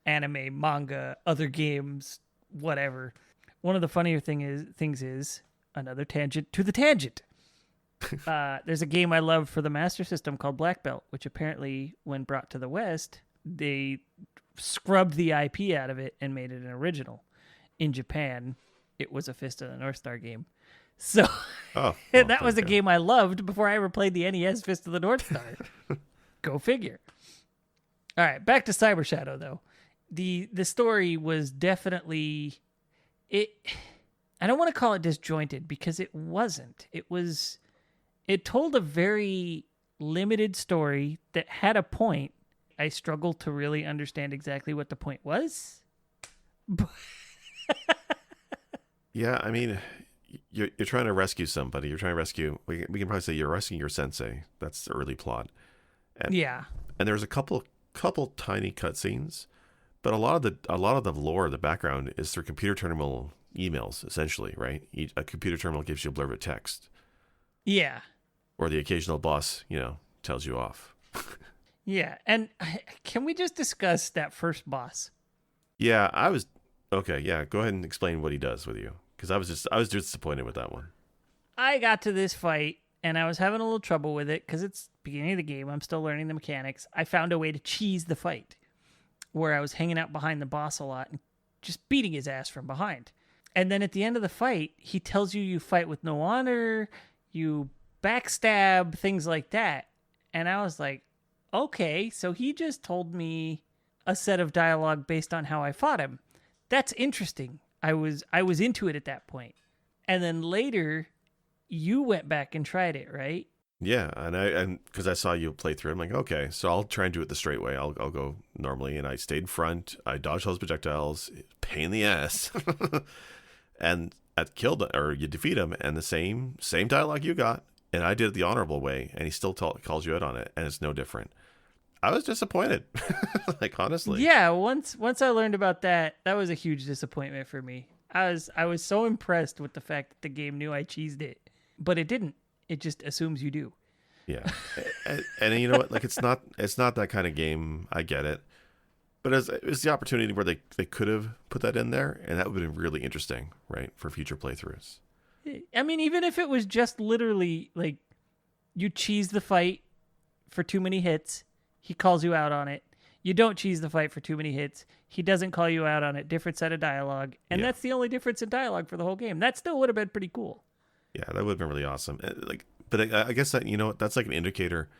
[SPEAKER 1] anime, manga, other games, whatever. One of the funnier things is another tangent to the tangent. There's a game I loved for the Master System called Black Belt, which apparently, when brought to the West, they scrubbed the IP out of it and made it an original. In Japan, it was a Fist of the North Star game. So that was a game I loved before I ever played the NES Fist of the North Star. Go figure. All right, back to Cyber Shadow, though. The story was definitely... I don't want to call it disjointed, because it wasn't. It told a very limited story that had a point. I struggled to really understand exactly what the point was.
[SPEAKER 2] Yeah, I mean, you're trying to rescue somebody. You're trying to rescue... We can probably say you're rescuing your sensei. That's the early plot.
[SPEAKER 1] Yeah.
[SPEAKER 2] And there's a couple tiny cutscenes, but a lot of the lore, the background is through computer terminal emails, essentially, right? A computer terminal gives you a blurb of text,
[SPEAKER 1] Yeah.
[SPEAKER 2] or the occasional boss, tells you off.
[SPEAKER 1] Yeah. And can we just discuss that first boss?
[SPEAKER 2] Yeah, okay. Yeah, go ahead and explain what he does with you, because I was just disappointed with that one.
[SPEAKER 1] I got to this fight and I was having a little trouble with it because it's beginning of the game. I'm still learning the mechanics. I found a way to cheese the fight where I was hanging out behind the boss a lot and just beating his ass from behind. And then at the end of the fight, he tells you fight with no honor, you backstab, things like that. And I was like, okay, so he just told me a set of dialogue based on how I fought him. That's interesting. I was into it at that point. And then later, you went back and tried it, right?
[SPEAKER 2] Yeah, and because I saw you play through, I'm like, okay, so I'll try and do it the straight way. I'll go normally, and I stayed in front. I dodged those projectiles, pain in the ass, and you defeat him, and the same dialogue you got, and I did it the honorable way, and he still calls you out on it, and it's no different. I was disappointed, like honestly.
[SPEAKER 1] Yeah, once I learned about that, that was a huge disappointment for me. I was so impressed with the fact that the game knew I cheesed it, but it didn't. It just assumes you do.
[SPEAKER 2] Yeah, and you know what? Like it's not that kind of game. I get it, but it's the opportunity where they could have put that in there, and that would have been really interesting, right, for future playthroughs.
[SPEAKER 1] I mean, even if it was just literally like you cheese the fight for too many hits, he calls you out on it. You don't cheese the fight for too many hits, he doesn't call you out on it. Different set of dialogue, and that's the only difference in dialogue for the whole game. That still would have been pretty cool.
[SPEAKER 2] Yeah, that would have been really awesome. But I guess that that's like an indicator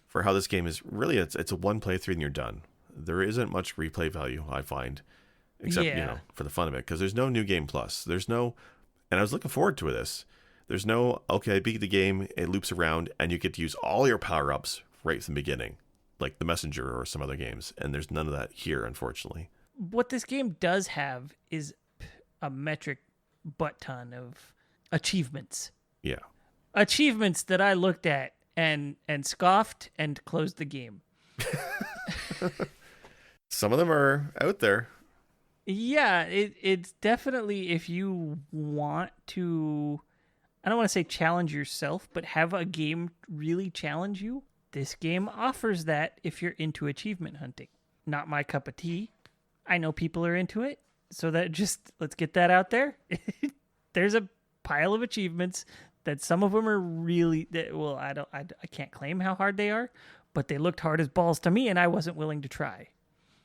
[SPEAKER 2] for how this game is. Really, it's a one playthrough and you're done. There isn't much replay value, I find, except for the fun of it, because there's no new game plus. There's no, and I was looking forward to this. There's no I beat the game, it loops around, and you get to use all your power ups right from the beginning, like The Messenger or some other games. And there's none of that here, unfortunately.
[SPEAKER 1] What this game does have is a metric butt ton of achievements.
[SPEAKER 2] Yeah.
[SPEAKER 1] Achievements that I looked at and scoffed and closed the game.
[SPEAKER 2] Some of them are out there.
[SPEAKER 1] Yeah, it's definitely, if you want to, I don't want to say challenge yourself, but have a game really challenge you, this game offers that if you're into achievement hunting. Not my cup of tea. I know people are into it, so let's get that out there. There's a pile of achievements that some of them are really, well, I can't claim how hard they are, but they looked hard as balls to me, and I wasn't willing to try.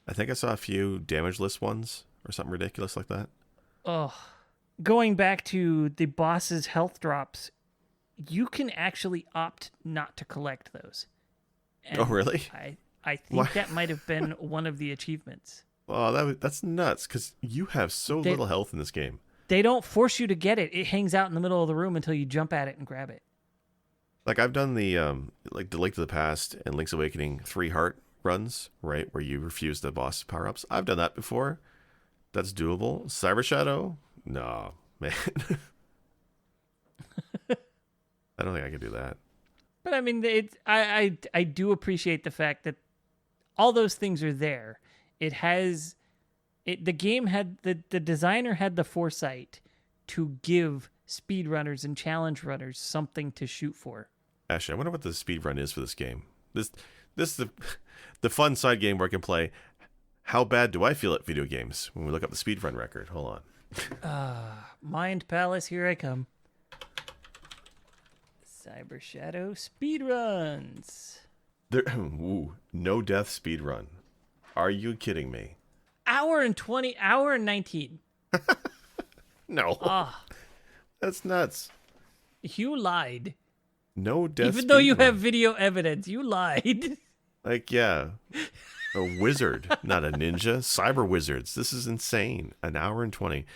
[SPEAKER 2] I think I saw a few damage list ones or something ridiculous like that.
[SPEAKER 1] Oh, going back to the boss's health drops, you can actually opt not to collect those. And
[SPEAKER 2] oh, really?
[SPEAKER 1] I think that might have been one of the achievements.
[SPEAKER 2] Oh, that's nuts, because you have so little health in this game.
[SPEAKER 1] They don't force you to get it. It hangs out in the middle of the room until you jump at it and grab it.
[SPEAKER 2] Like I've done the like the Link to the Past and Link's Awakening 3 heart runs, right, where you refuse the boss power-ups. I've done that before. That's doable. Cyber Shadow? No, man. I don't think I could do that.
[SPEAKER 1] But I mean, I do appreciate the fact that all those things are there. The game had the designer had the foresight to give speedrunners and challenge runners something to shoot for.
[SPEAKER 2] Actually, I wonder what the speed run is for this game. This is the fun side game where I can play. How bad do I feel at video games when we look up the speed run record? Hold on.
[SPEAKER 1] Mind Palace, here I come. Cyber Shadow speedruns.
[SPEAKER 2] No death speed run. Are you kidding me?
[SPEAKER 1] Hour and 19.
[SPEAKER 2] No. That's nuts.
[SPEAKER 1] You lied.
[SPEAKER 2] No death
[SPEAKER 1] Even though you
[SPEAKER 2] speedrun.
[SPEAKER 1] have video evidence, you lied.
[SPEAKER 2] Like, yeah. A wizard, not a ninja. Cyber wizards. This is insane. An hour and 20.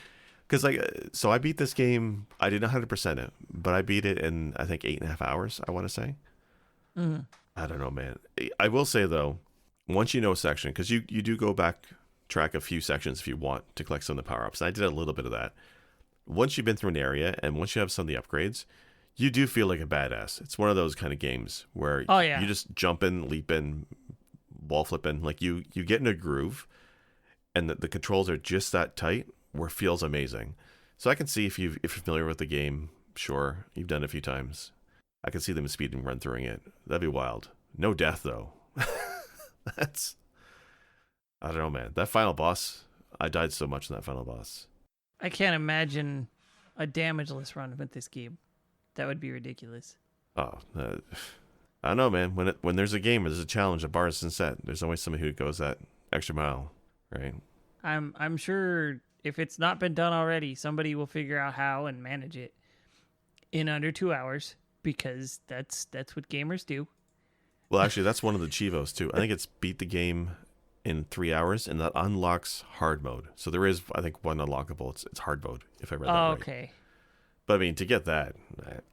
[SPEAKER 2] Because, so I beat this game. I didn't 100% it, but I beat it in, I think, 8.5 hours, I want to say.
[SPEAKER 1] Mm.
[SPEAKER 2] I don't know, man. I will say, though, once you know a section, because you do go back, track a few sections if you want to collect some of the power-ups. And I did a little bit of that. Once you've been through an area and once you have some of the upgrades, you do feel like a badass. It's one of those kind of games where
[SPEAKER 1] Oh, yeah.
[SPEAKER 2] you just jump in, leap in, wall flipping. Like you get in a groove, and the controls are just that tight where it feels amazing. So I can see if you're familiar with the game, sure, you've done it a few times. I can see them speed and run through it. That'd be wild. No death though. That's, I don't know, man. That final boss, I died so much in that final boss.
[SPEAKER 1] I can't imagine a damageless run with this game. That would be ridiculous.
[SPEAKER 2] Oh, I don't know, man. When there's a game, there's a challenge, a bar isn't set. There's always somebody who goes that extra mile, right?
[SPEAKER 1] I'm sure if it's not been done already, somebody will figure out how and manage it in under 2 hours, because that's what gamers do.
[SPEAKER 2] Well, actually, that's one of the Chivos too. I think it's beat the game in 3 hours, and that unlocks hard mode. So there is, I think, one unlockable. It's hard mode, if I read that right.
[SPEAKER 1] Okay.
[SPEAKER 2] But I mean, to get that,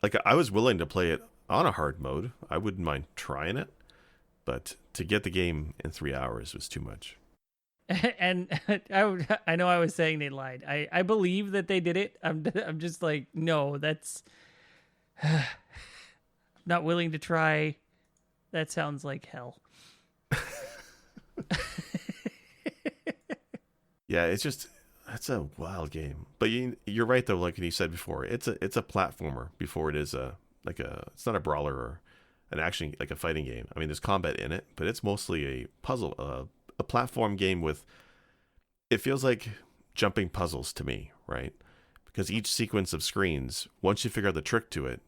[SPEAKER 2] like, I was willing to play it on a hard mode. I wouldn't mind trying it, but to get the game in 3 hours was too much.
[SPEAKER 1] And I know I was saying they lied. I believe that they did it. I'm just like, no, that's not willing to try. That sounds like hell.
[SPEAKER 2] Yeah, it's just, that's a wild game. But you're right though, like you said before, it's a platformer before it is it's not a brawler or an action, like a fighting game. I mean, there's combat in it, but it's mostly a puzzle, a platform game with, it feels like jumping puzzles to me, right? Because each sequence of screens, once you figure out the trick to it,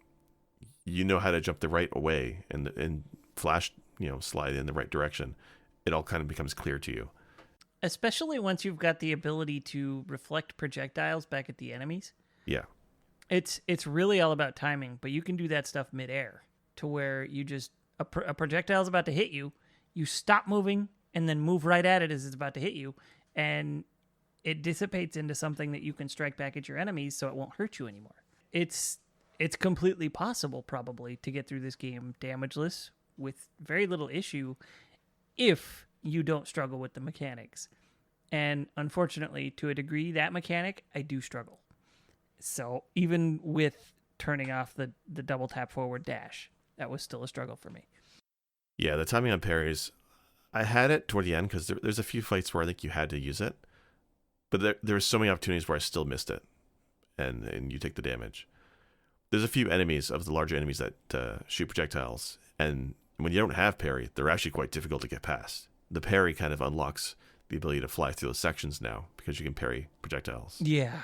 [SPEAKER 2] you know how to jump the right way and flash, slide in the right direction. It all kind of becomes clear to you.
[SPEAKER 1] Especially once you've got the ability to reflect projectiles back at the enemies.
[SPEAKER 2] Yeah.
[SPEAKER 1] It's really all about timing, but you can do that stuff midair to where you just, a projectile's about to hit you, you stop moving and then move right at it as it's about to hit you, and it dissipates into something that you can strike back at your enemies so it won't hurt you anymore. It's completely possible, probably, to get through this game damageless with very little issue if you don't struggle with the mechanics. And unfortunately, to a degree, that mechanic, I do struggle. So even with turning off the double tap forward dash, that was still a struggle for me.
[SPEAKER 2] Yeah, the timing on parries, I had it toward the end because there's a few fights where I think you had to use it. But there were so many opportunities where I still missed it. And you take the damage. There's a few enemies of the larger enemies that shoot projectiles. And when you don't have parry, they're actually quite difficult to get past. The parry kind of unlocks the ability to fly through those sections now because you can parry projectiles.
[SPEAKER 1] Yeah.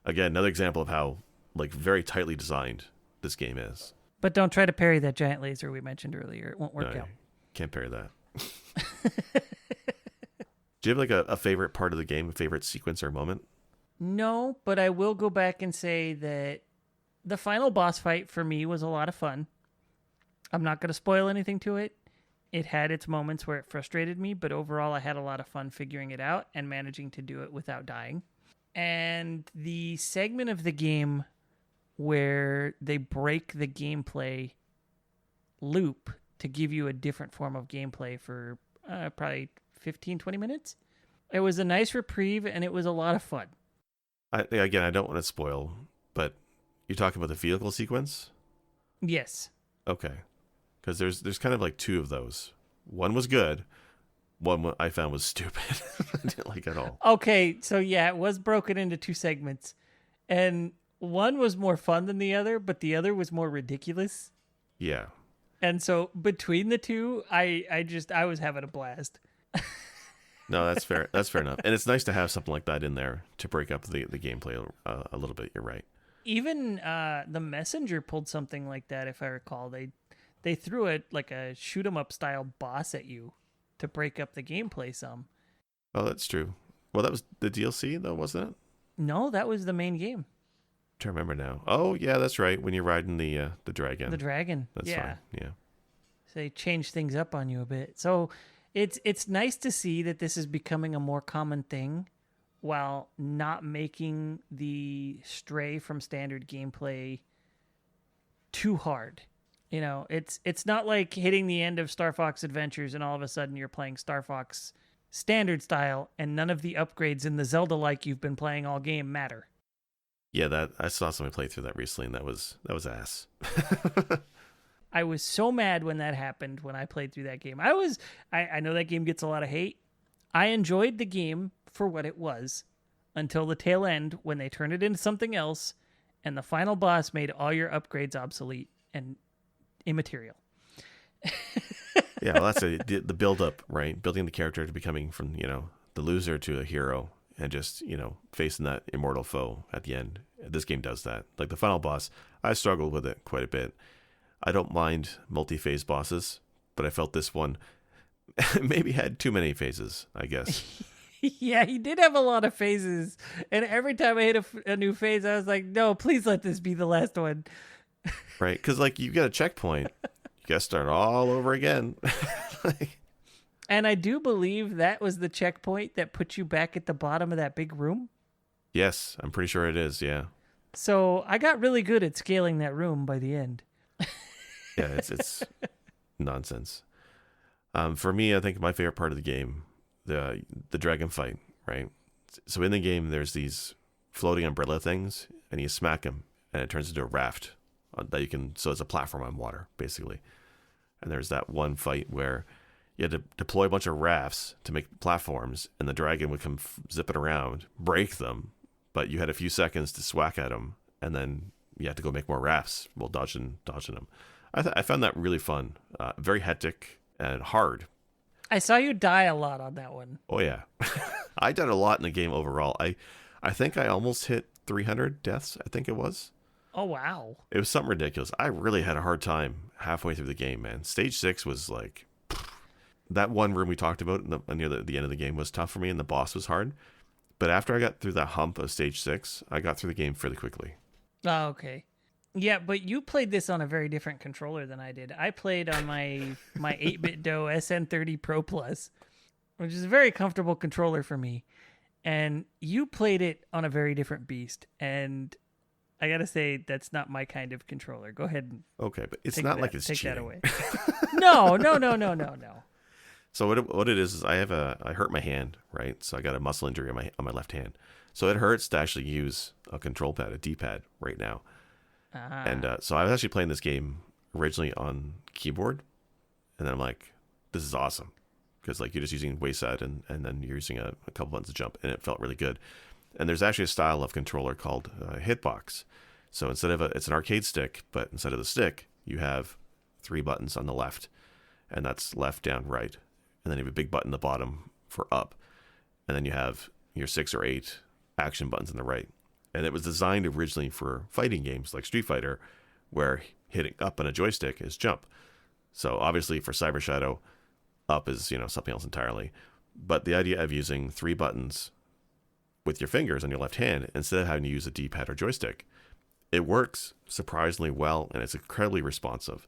[SPEAKER 2] Again, another example of how, like, very tightly designed this game is.
[SPEAKER 1] But don't try to parry that giant laser we mentioned earlier. It won't work out.
[SPEAKER 2] Can't parry that. Do you have, like, a favorite part of the game, a favorite sequence or moment?
[SPEAKER 1] No, but I will go back and say that the final boss fight for me was a lot of fun. I'm not going to spoil anything to it. It had its moments where it frustrated me, but overall I had a lot of fun figuring it out and managing to do it without dying. And the segment of the game where they break the gameplay loop to give you a different form of gameplay for probably 15, 20 minutes. It was a nice reprieve and it was a lot of fun.
[SPEAKER 2] I don't want to spoil, but you're talking about the vehicle sequence?
[SPEAKER 1] Yes.
[SPEAKER 2] Okay. Because there's kind of like two of those. One was good. One I found was stupid. I didn't like at all.
[SPEAKER 1] Okay, so yeah, it was broken into two segments. And one was more fun than the other, but the other was more ridiculous.
[SPEAKER 2] Yeah.
[SPEAKER 1] And so between the two, I was having a blast.
[SPEAKER 2] No, that's fair. That's fair enough. And it's nice to have something like that in there to break up the gameplay a little bit. You're right.
[SPEAKER 1] Even The Messenger pulled something like that, if I recall. They threw it like a shoot 'em up style boss at you to break up the gameplay some.
[SPEAKER 2] Oh, that's true. Well, that was the DLC though, wasn't it?
[SPEAKER 1] No, that was the main game.
[SPEAKER 2] I'm trying to remember now. Oh, yeah, that's right. When you're riding the dragon.
[SPEAKER 1] The dragon.
[SPEAKER 2] That's fine. Yeah.
[SPEAKER 1] So they changed things up on you a bit. So it's nice to see that this is becoming a more common thing while not making the stray from standard gameplay too hard. You know, it's not like hitting the end of Star Fox Adventures and all of a sudden you're playing Star Fox standard style and none of the upgrades in the Zelda-like you've been playing all game matter.
[SPEAKER 2] Yeah, that I saw somebody play through that recently, and that was ass.
[SPEAKER 1] I was so mad when that happened when I played through that game. I know that game gets a lot of hate. I enjoyed the game for what it was until the tail end when they turned it into something else and the final boss made all your upgrades obsolete and immaterial.
[SPEAKER 2] Yeah, well, that's the build up, right? Building the character to becoming from, the loser to a hero and just, facing that immortal foe at the end. This game does that. Like the final boss, I struggled with it quite a bit. I don't mind multi-phase bosses, but I felt this one maybe had too many phases, I guess.
[SPEAKER 1] Yeah, he did have a lot of phases. And every time I hit a new phase, I was like, no, please let this be the last one.
[SPEAKER 2] Right? Because, like, you get a checkpoint. You got to start all over again.
[SPEAKER 1] And I do believe that was the checkpoint that put you back at the bottom of that big room.
[SPEAKER 2] Yes, I'm pretty sure it is, yeah.
[SPEAKER 1] So I got really good at scaling that room by the end.
[SPEAKER 2] Yeah, it's nonsense. For me, I think my favorite part of the game, the dragon fight, right? So in the game, there's these floating umbrella things, and you smack them, and it turns into a raft that you can. So it's a platform on water, basically. And there's that one fight where you had to deploy a bunch of rafts to make platforms, and the dragon would come zipping around, break them, but you had a few seconds to swack at them, and then you had to go make more rafts while dodging them. I found that really fun, very hectic and hard.
[SPEAKER 1] I saw you die a lot on that one.
[SPEAKER 2] Oh yeah, I did a lot in the game overall. I think I almost hit 300 deaths. I think it was.
[SPEAKER 1] Oh wow!
[SPEAKER 2] It was something ridiculous. I really had a hard time halfway through the game, man. Stage 6 was like that one room we talked about near the end of the game was tough for me, and the boss was hard. But after I got through that hump of stage 6, I got through the game fairly quickly.
[SPEAKER 1] Oh, okay. Yeah, but you played this on a very different controller than I did. I played on my 8-bit Do SN30 Pro Plus, which is a very comfortable controller for me. And you played it on a very different beast. And I got to say, that's not my kind of controller. Go ahead and
[SPEAKER 2] okay, but it's not like it's
[SPEAKER 1] take
[SPEAKER 2] cheating.
[SPEAKER 1] that away. No.
[SPEAKER 2] So what it is I hurt my hand, right? So I got a muscle injury on my left hand. So it hurts to actually use a control pad, a D-pad right now. And so I was actually playing this game originally on keyboard, and then I'm like, this is awesome, because like you're just using WASD and then you're using a couple buttons to jump, and it felt really good. And there's actually a style of controller called Hitbox. So it's an arcade stick, but instead of the stick, you have 3 buttons on the left, and that's left, down, right, and then you have a big button at the bottom for up, and then you have your 6 or 8 action buttons on the right. And it was designed originally for fighting games like Street Fighter, where hitting up on a joystick is jump. So obviously for Cyber Shadow, up is something else entirely. But the idea of using 3 buttons with your fingers on your left hand instead of having to use a D-pad or joystick, it works surprisingly well, and it's incredibly responsive.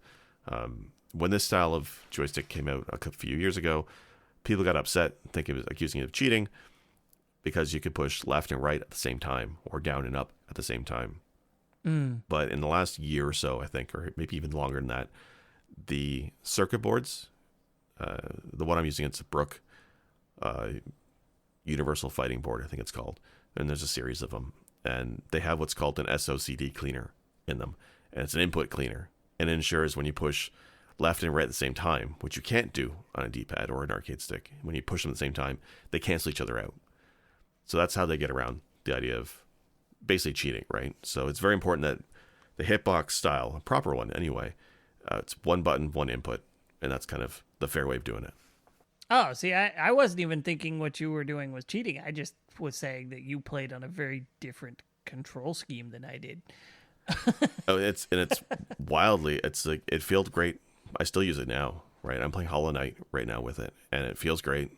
[SPEAKER 2] When this style of joystick came out a few years ago, people got upset, thinking it was accusing it of cheating, because you could push left and right at the same time, or down and up at the same time. But in the last year or so, I think, or maybe even longer than that, the circuit boards, the one I'm using, it's a Brook Universal Fighting Board, I think it's called. And there's a series of them. And they have what's called an SOCD cleaner in them. And it's an input cleaner. And it ensures when you push left and right at the same time, which you can't do on a D-pad or an arcade stick, when you push them at the same time, they cancel each other out. So that's how they get around the idea of basically cheating, right? So it's very important that the hitbox style, a proper one anyway, it's 1 button, 1 input, and that's kind of the fair way of doing it.
[SPEAKER 1] Oh, see, I wasn't even thinking what you were doing was cheating. I just was saying that you played on a very different control scheme than I did.
[SPEAKER 2] It's wildly, it's like, it feels great. I still use it now, right? I'm playing Hollow Knight right now with it, and it feels great.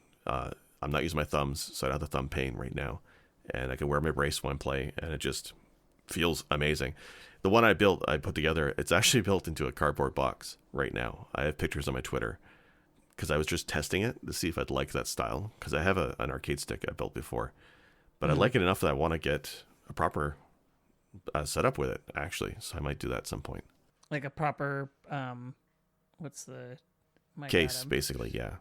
[SPEAKER 2] I'm not using my thumbs, so I don't have the thumb pain right now. And I can wear my brace when I play, and it just feels amazing. The one I put together, it's actually built into a cardboard box right now. I have pictures on my Twitter, because I was just testing it to see if I'd like that style, because I have an arcade stick I built before. But I like it enough that I want to get a proper setup with it, actually. So I might do that at some point.
[SPEAKER 1] Like a proper, what's the...
[SPEAKER 2] case, basically, yeah.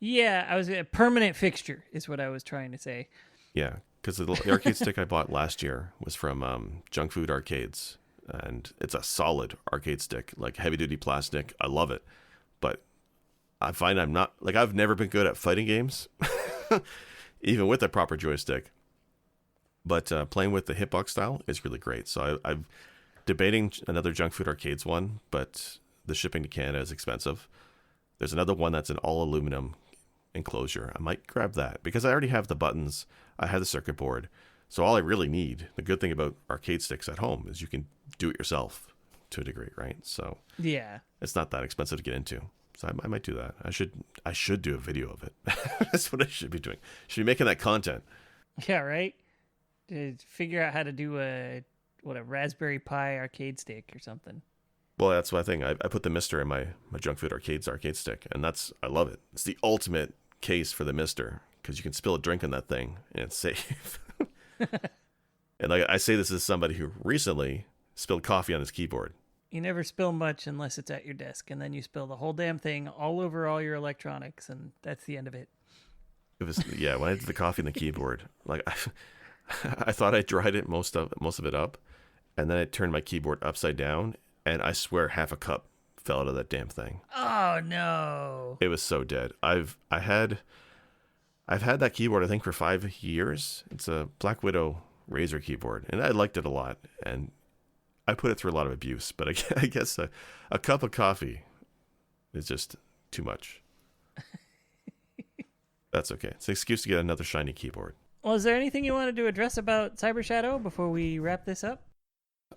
[SPEAKER 1] Yeah, a permanent fixture is what I was trying to say.
[SPEAKER 2] Yeah, because the arcade stick I bought last year was from Junk Food Arcades, and it's a solid arcade stick, like heavy duty plastic. I love it, but I find I'm not like I've never been good at fighting games, even with a proper joystick. But playing with the hitbox style is really great. So I'm debating another Junk Food Arcades one, but the shipping to Canada is expensive. There's another one that's an all aluminum enclosure. I might grab that because I already have the buttons. I have the circuit board. So all I really need, the good thing about arcade sticks at home is you can do it yourself to a degree, right? So
[SPEAKER 1] Yeah.
[SPEAKER 2] it's not that expensive to get into. So I might do that. I should do a video of it. That's what I should be doing. Should be making that content.
[SPEAKER 1] Yeah, right? To figure out how to do a Raspberry Pi arcade stick or something.
[SPEAKER 2] Well, that's my thing. I put the Mister in my Junk Food Arcades arcade stick, and I love it. It's the ultimate case for the Mister because you can spill a drink in that thing and it's safe. And I say this as somebody who recently spilled coffee on his keyboard.
[SPEAKER 1] You never spill much unless it's at your desk, and then you spill the whole damn thing all over all your electronics, and that's the end of it.
[SPEAKER 2] It was when I did the coffee on the keyboard, like I thought I dried it most of it up, and then I turned my keyboard upside down, and I swear half a cup fell out of that damn thing.
[SPEAKER 1] Oh no!
[SPEAKER 2] It was so dead. I've had that keyboard I think for 5 years. It's a Black Widow Razer keyboard, and I liked it a lot, and I put it through a lot of abuse. But I guess a cup of coffee is just too much. That's okay. It's an excuse to get another shiny keyboard.
[SPEAKER 1] Well, is there anything you wanted to address about Cyber Shadow before we wrap this up?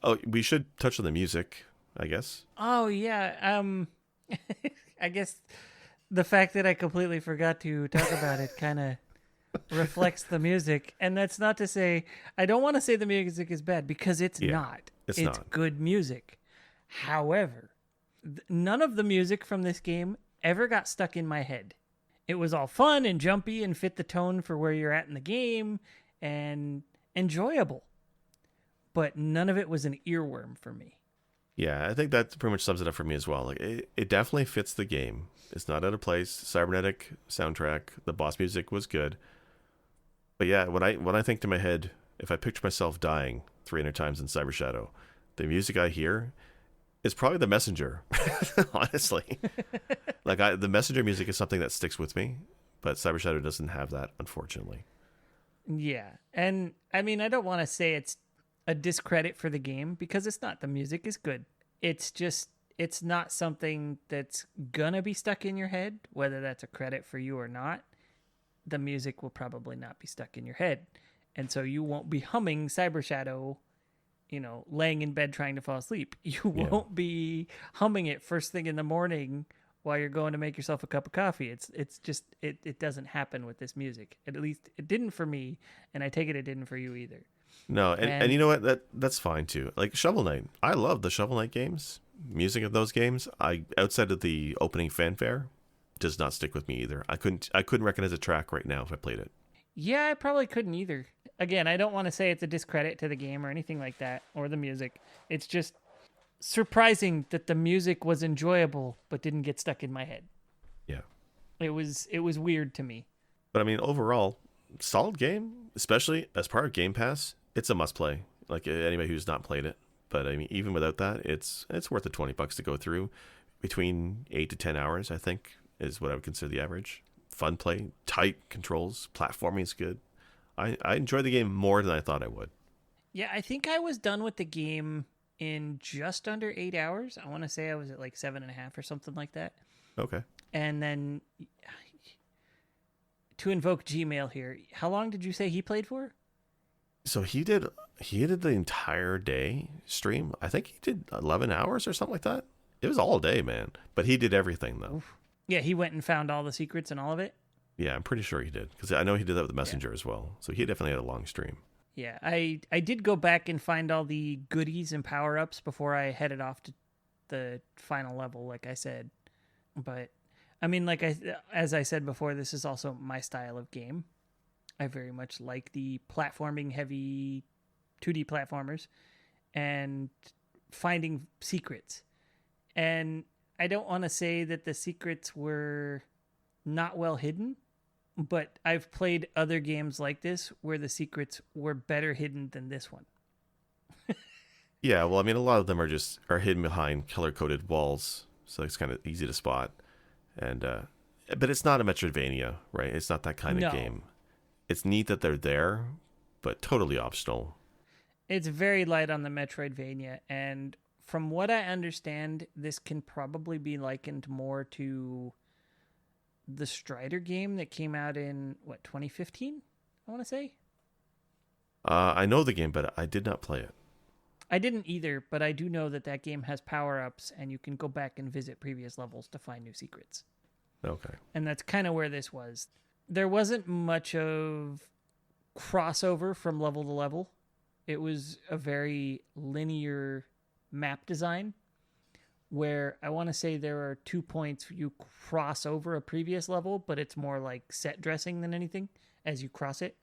[SPEAKER 2] Oh, we should touch on the music, I guess.
[SPEAKER 1] Oh yeah. I guess the fact that I completely forgot to talk about it kind of reflects the music, and that's not to say I don't want to say the music is bad because it's not. It's
[SPEAKER 2] not.
[SPEAKER 1] Good music. However, none of the music from this game ever got stuck in my head. It was all fun and jumpy and fit the tone for where you're at in the game and enjoyable. But none of it was an earworm for me.
[SPEAKER 2] Yeah, I think that pretty much sums it up for me as well. Like it definitely fits the game. It's not out of place. Cybernetic soundtrack. The boss music was good. But yeah, when I think to my head, if I picture myself dying 300 times in Cyber Shadow, the music I hear is probably The Messenger. Honestly, the Messenger music is something that sticks with me, but Cyber Shadow doesn't have that, unfortunately.
[SPEAKER 1] Yeah, and I mean, I don't want to say it's a discredit for the game because it's not. The music is good. It's just it's not something that's gonna be stuck in your head, whether that's a credit for you or not. The music will probably not be stuck in your head, and so you won't be humming Cyber Shadow, laying in bed trying to fall asleep. You won't be humming it first thing in the morning while you're going to make yourself a cup of coffee. It's just it doesn't happen with this music. At least it didn't for me, and I take it didn't for you either.
[SPEAKER 2] No, and you know what? That's fine too. Like Shovel Knight, I love the Shovel Knight games. Music of those games, outside of the opening fanfare, does not stick with me either. I couldn't recognize a track right now if I played it.
[SPEAKER 1] Yeah, I probably couldn't either. Again, I don't want to say it's a discredit to the game or anything like that, or the music. It's just surprising that the music was enjoyable but didn't get stuck in my head.
[SPEAKER 2] Yeah.
[SPEAKER 1] It was weird to me.
[SPEAKER 2] But I mean, overall, solid game, especially as part of Game Pass. It's a must play. Like anybody who's not played it. But I mean, even without that, it's worth the $20 to go through. Between 8 to 10 hours, I think, is what I would consider the average. Fun play, tight controls, platforming is good. I enjoyed the game more than I thought I would.
[SPEAKER 1] Yeah, I think I was done with the game in just under 8 hours. I want to say I was at like 7.5 or something like that.
[SPEAKER 2] Okay.
[SPEAKER 1] And then to invoke Gmail here, how long did you say he played for?
[SPEAKER 2] So he did the entire day stream. I think he did 11 hours or something like that. It was all day, man. But he did everything though.
[SPEAKER 1] Oof. Yeah, he went and found all the secrets and all of it.
[SPEAKER 2] Yeah, I'm pretty sure he did because I know he did that with the Messenger as well. So he definitely had a long stream.
[SPEAKER 1] Yeah, I did go back and find all the goodies and power-ups before I headed off to the final level, like I said. But I mean, as I said before, this is also my style of game. I very much like the platforming heavy 2D platformers and finding secrets. And I don't want to say that the secrets were not well hidden. but I've played other games like this where the secrets were better hidden than this one.
[SPEAKER 2] Yeah, well, I mean, a lot of them are hidden behind color-coded walls, so it's kind of easy to spot. And but it's not a Metroidvania, right? It's not that kind of
[SPEAKER 1] No.
[SPEAKER 2] game. It's neat that they're there, but totally optional.
[SPEAKER 1] It's very light on the Metroidvania, and from what I understand, this can probably be likened more to the Strider game that came out in, 2015, I want to say?
[SPEAKER 2] I know the game, but I did not play it.
[SPEAKER 1] I didn't either, but I do know that that game has power-ups, and you can go back and visit previous levels to find new secrets.
[SPEAKER 2] Okay.
[SPEAKER 1] And that's kind of where this was. There wasn't much of crossover from level to level. It was a very linear map design where I want to say there are 2 points you cross over a previous level, but it's more like set dressing than anything as you cross it.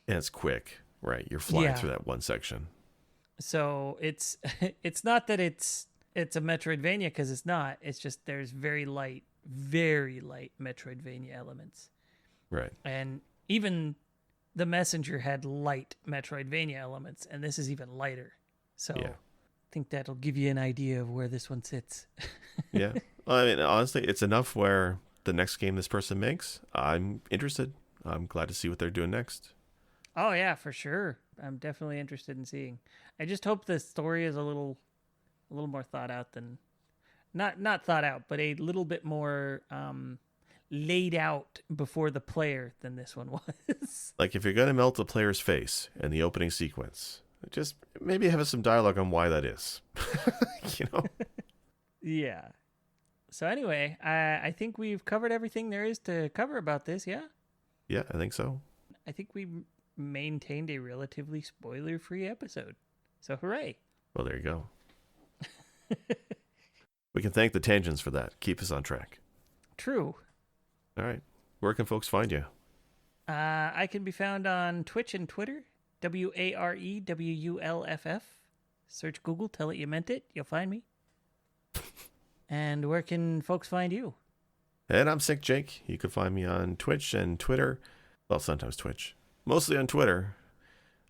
[SPEAKER 2] And it's quick, right? You're flying
[SPEAKER 1] Yeah.
[SPEAKER 2] through that one section.
[SPEAKER 1] So it's it's not that it's a Metroidvania, because it's not. It's just there's very light Metroidvania elements.
[SPEAKER 2] Right.
[SPEAKER 1] And even The Messenger had light Metroidvania elements, and this is even lighter. So
[SPEAKER 2] Yeah.
[SPEAKER 1] I think that'll give you an idea of where this one sits.
[SPEAKER 2] Yeah. Well, I mean, honestly, it's enough where the next game this person makes, I'm interested. I'm glad to see what they're doing next.
[SPEAKER 1] Oh yeah, for sure. I'm definitely interested in seeing. I just hope the story is a little more thought out than not thought out, but a little bit more laid out before the player than this one was.
[SPEAKER 2] Like, if you're going to melt the player's face in the opening sequence, just maybe have some dialogue on why that is. You know?
[SPEAKER 1] Yeah. So anyway, I think we've covered everything there is to cover about this, yeah?
[SPEAKER 2] Yeah, I think so.
[SPEAKER 1] I think we maintained a relatively spoiler-free episode. So hooray.
[SPEAKER 2] Well, there you go. We can thank the tangents for that. Keep us on track.
[SPEAKER 1] True.
[SPEAKER 2] All right. Where can folks find you?
[SPEAKER 1] I can be found on Twitch and Twitter, WAREWULFF. Search Google, tell it you meant it, you'll find me. And where can folks find you?
[SPEAKER 2] And I'm Sick Jake. You can find me on Twitch and Twitter. Well, sometimes Twitch. Mostly on Twitter.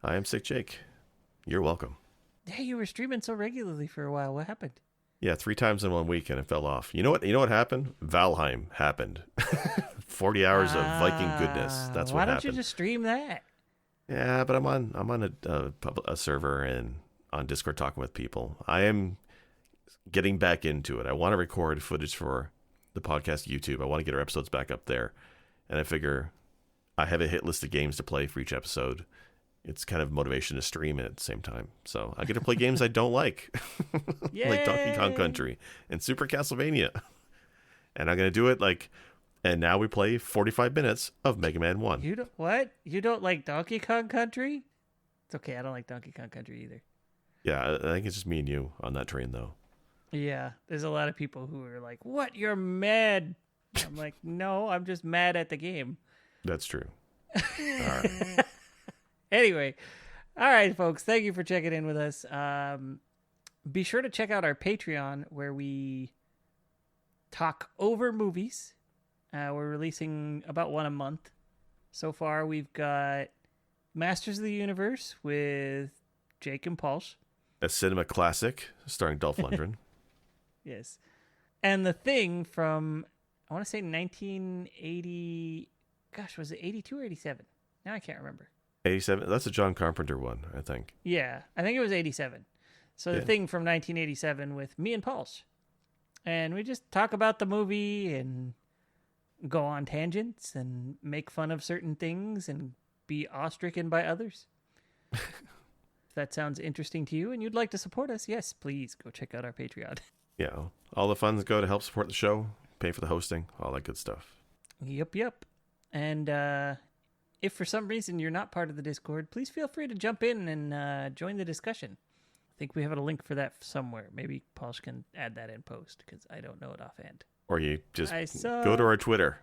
[SPEAKER 2] I am Sick Jake. You're welcome.
[SPEAKER 1] Hey, you were streaming so regularly for a while. What happened?
[SPEAKER 2] Yeah, 3 times in 1 week and it fell off. You know what happened? Valheim happened. 40 hours of Viking goodness. That's what
[SPEAKER 1] Why don't
[SPEAKER 2] happened.
[SPEAKER 1] you just stream that?
[SPEAKER 2] Yeah, but I'm on a server and on Discord talking with people. I am getting back into it. I want to record footage for the podcast YouTube. I want to get our episodes back up there. And I figure I have a hit list of games to play for each episode. It's kind of motivation to stream it at the same time. So I get to play games I don't like. Like Donkey Kong
[SPEAKER 1] Yay!
[SPEAKER 2] Country and Super Castlevania. And I'm going to do it and now we play 45 minutes of Mega Man 1.
[SPEAKER 1] You don't what? You don't like Donkey Kong Country? It's okay. I don't like Donkey Kong Country either.
[SPEAKER 2] Yeah, I think it's just me and you on that train though.
[SPEAKER 1] Yeah, there's a lot of people who are like, "What? You're mad?" I'm like, "No, I'm just mad at the game."
[SPEAKER 2] That's true. All right.
[SPEAKER 1] Anyway, all right, folks. Thank you for checking in with us. Be sure to check out our Patreon where we talk over movies. We're releasing about one a month. So far, we've got Masters of the Universe with Jake and Paulsh.
[SPEAKER 2] A cinema classic starring Dolph Lundgren.
[SPEAKER 1] Yes. And The Thing from, I want to say 1980. Gosh, was it 82 or 87? Now I can't remember.
[SPEAKER 2] 87. That's a John Carpenter one, I think.
[SPEAKER 1] Yeah, I think it was 87. So
[SPEAKER 2] Yeah.
[SPEAKER 1] The Thing from 1987 with me and Paulsh. And we just talk about the movie and go on tangents and make fun of certain things and be awe-stricken by others. If that sounds interesting to you and you'd like to support us, yes, please go check out our Patreon.
[SPEAKER 2] Yeah. All the funds go to help support the show, pay for the hosting, all that good stuff.
[SPEAKER 1] Yep. And if for some reason you're not part of the Discord, please feel free to jump in and join the discussion. I think we have a link for that somewhere. Maybe Paul can add that in post because I don't know it offhand.
[SPEAKER 2] Or you just
[SPEAKER 1] I saw-
[SPEAKER 2] go to our Twitter.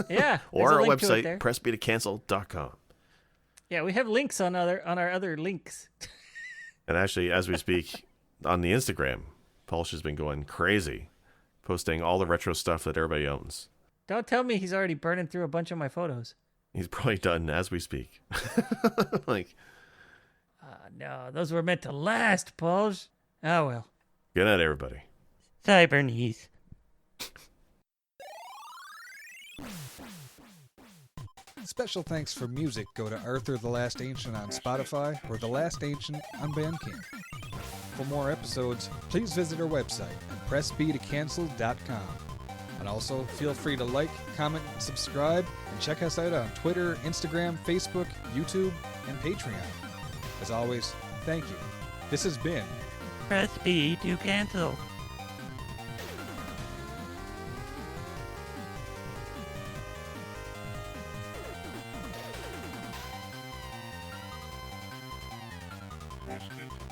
[SPEAKER 1] Yeah.
[SPEAKER 2] Or
[SPEAKER 1] there's a
[SPEAKER 2] our
[SPEAKER 1] link to it
[SPEAKER 2] website,
[SPEAKER 1] there.
[SPEAKER 2] pressbtocancel.com.
[SPEAKER 1] Yeah, we have links on our other links.
[SPEAKER 2] And actually, as we speak, on the Instagram, Paulsh has been going crazy, posting all the retro stuff that everybody owns.
[SPEAKER 1] Don't tell me he's already burning through a bunch of my photos.
[SPEAKER 2] He's probably done as we speak. Like,
[SPEAKER 1] No, those were meant to last, Pulge. Oh well.
[SPEAKER 2] good night, everybody.
[SPEAKER 1] Cybernese.
[SPEAKER 4] Special thanks for music go to Arthur the Last Ancient on Spotify or The Last Ancient on Bandcamp. For more episodes, please visit our website at pressbtocancel.com. And also, feel free to like, comment, subscribe, and check us out on Twitter, Instagram, Facebook, YouTube, and Patreon. As always, thank you. This has been
[SPEAKER 5] Press B to cancel.
[SPEAKER 6] Press B to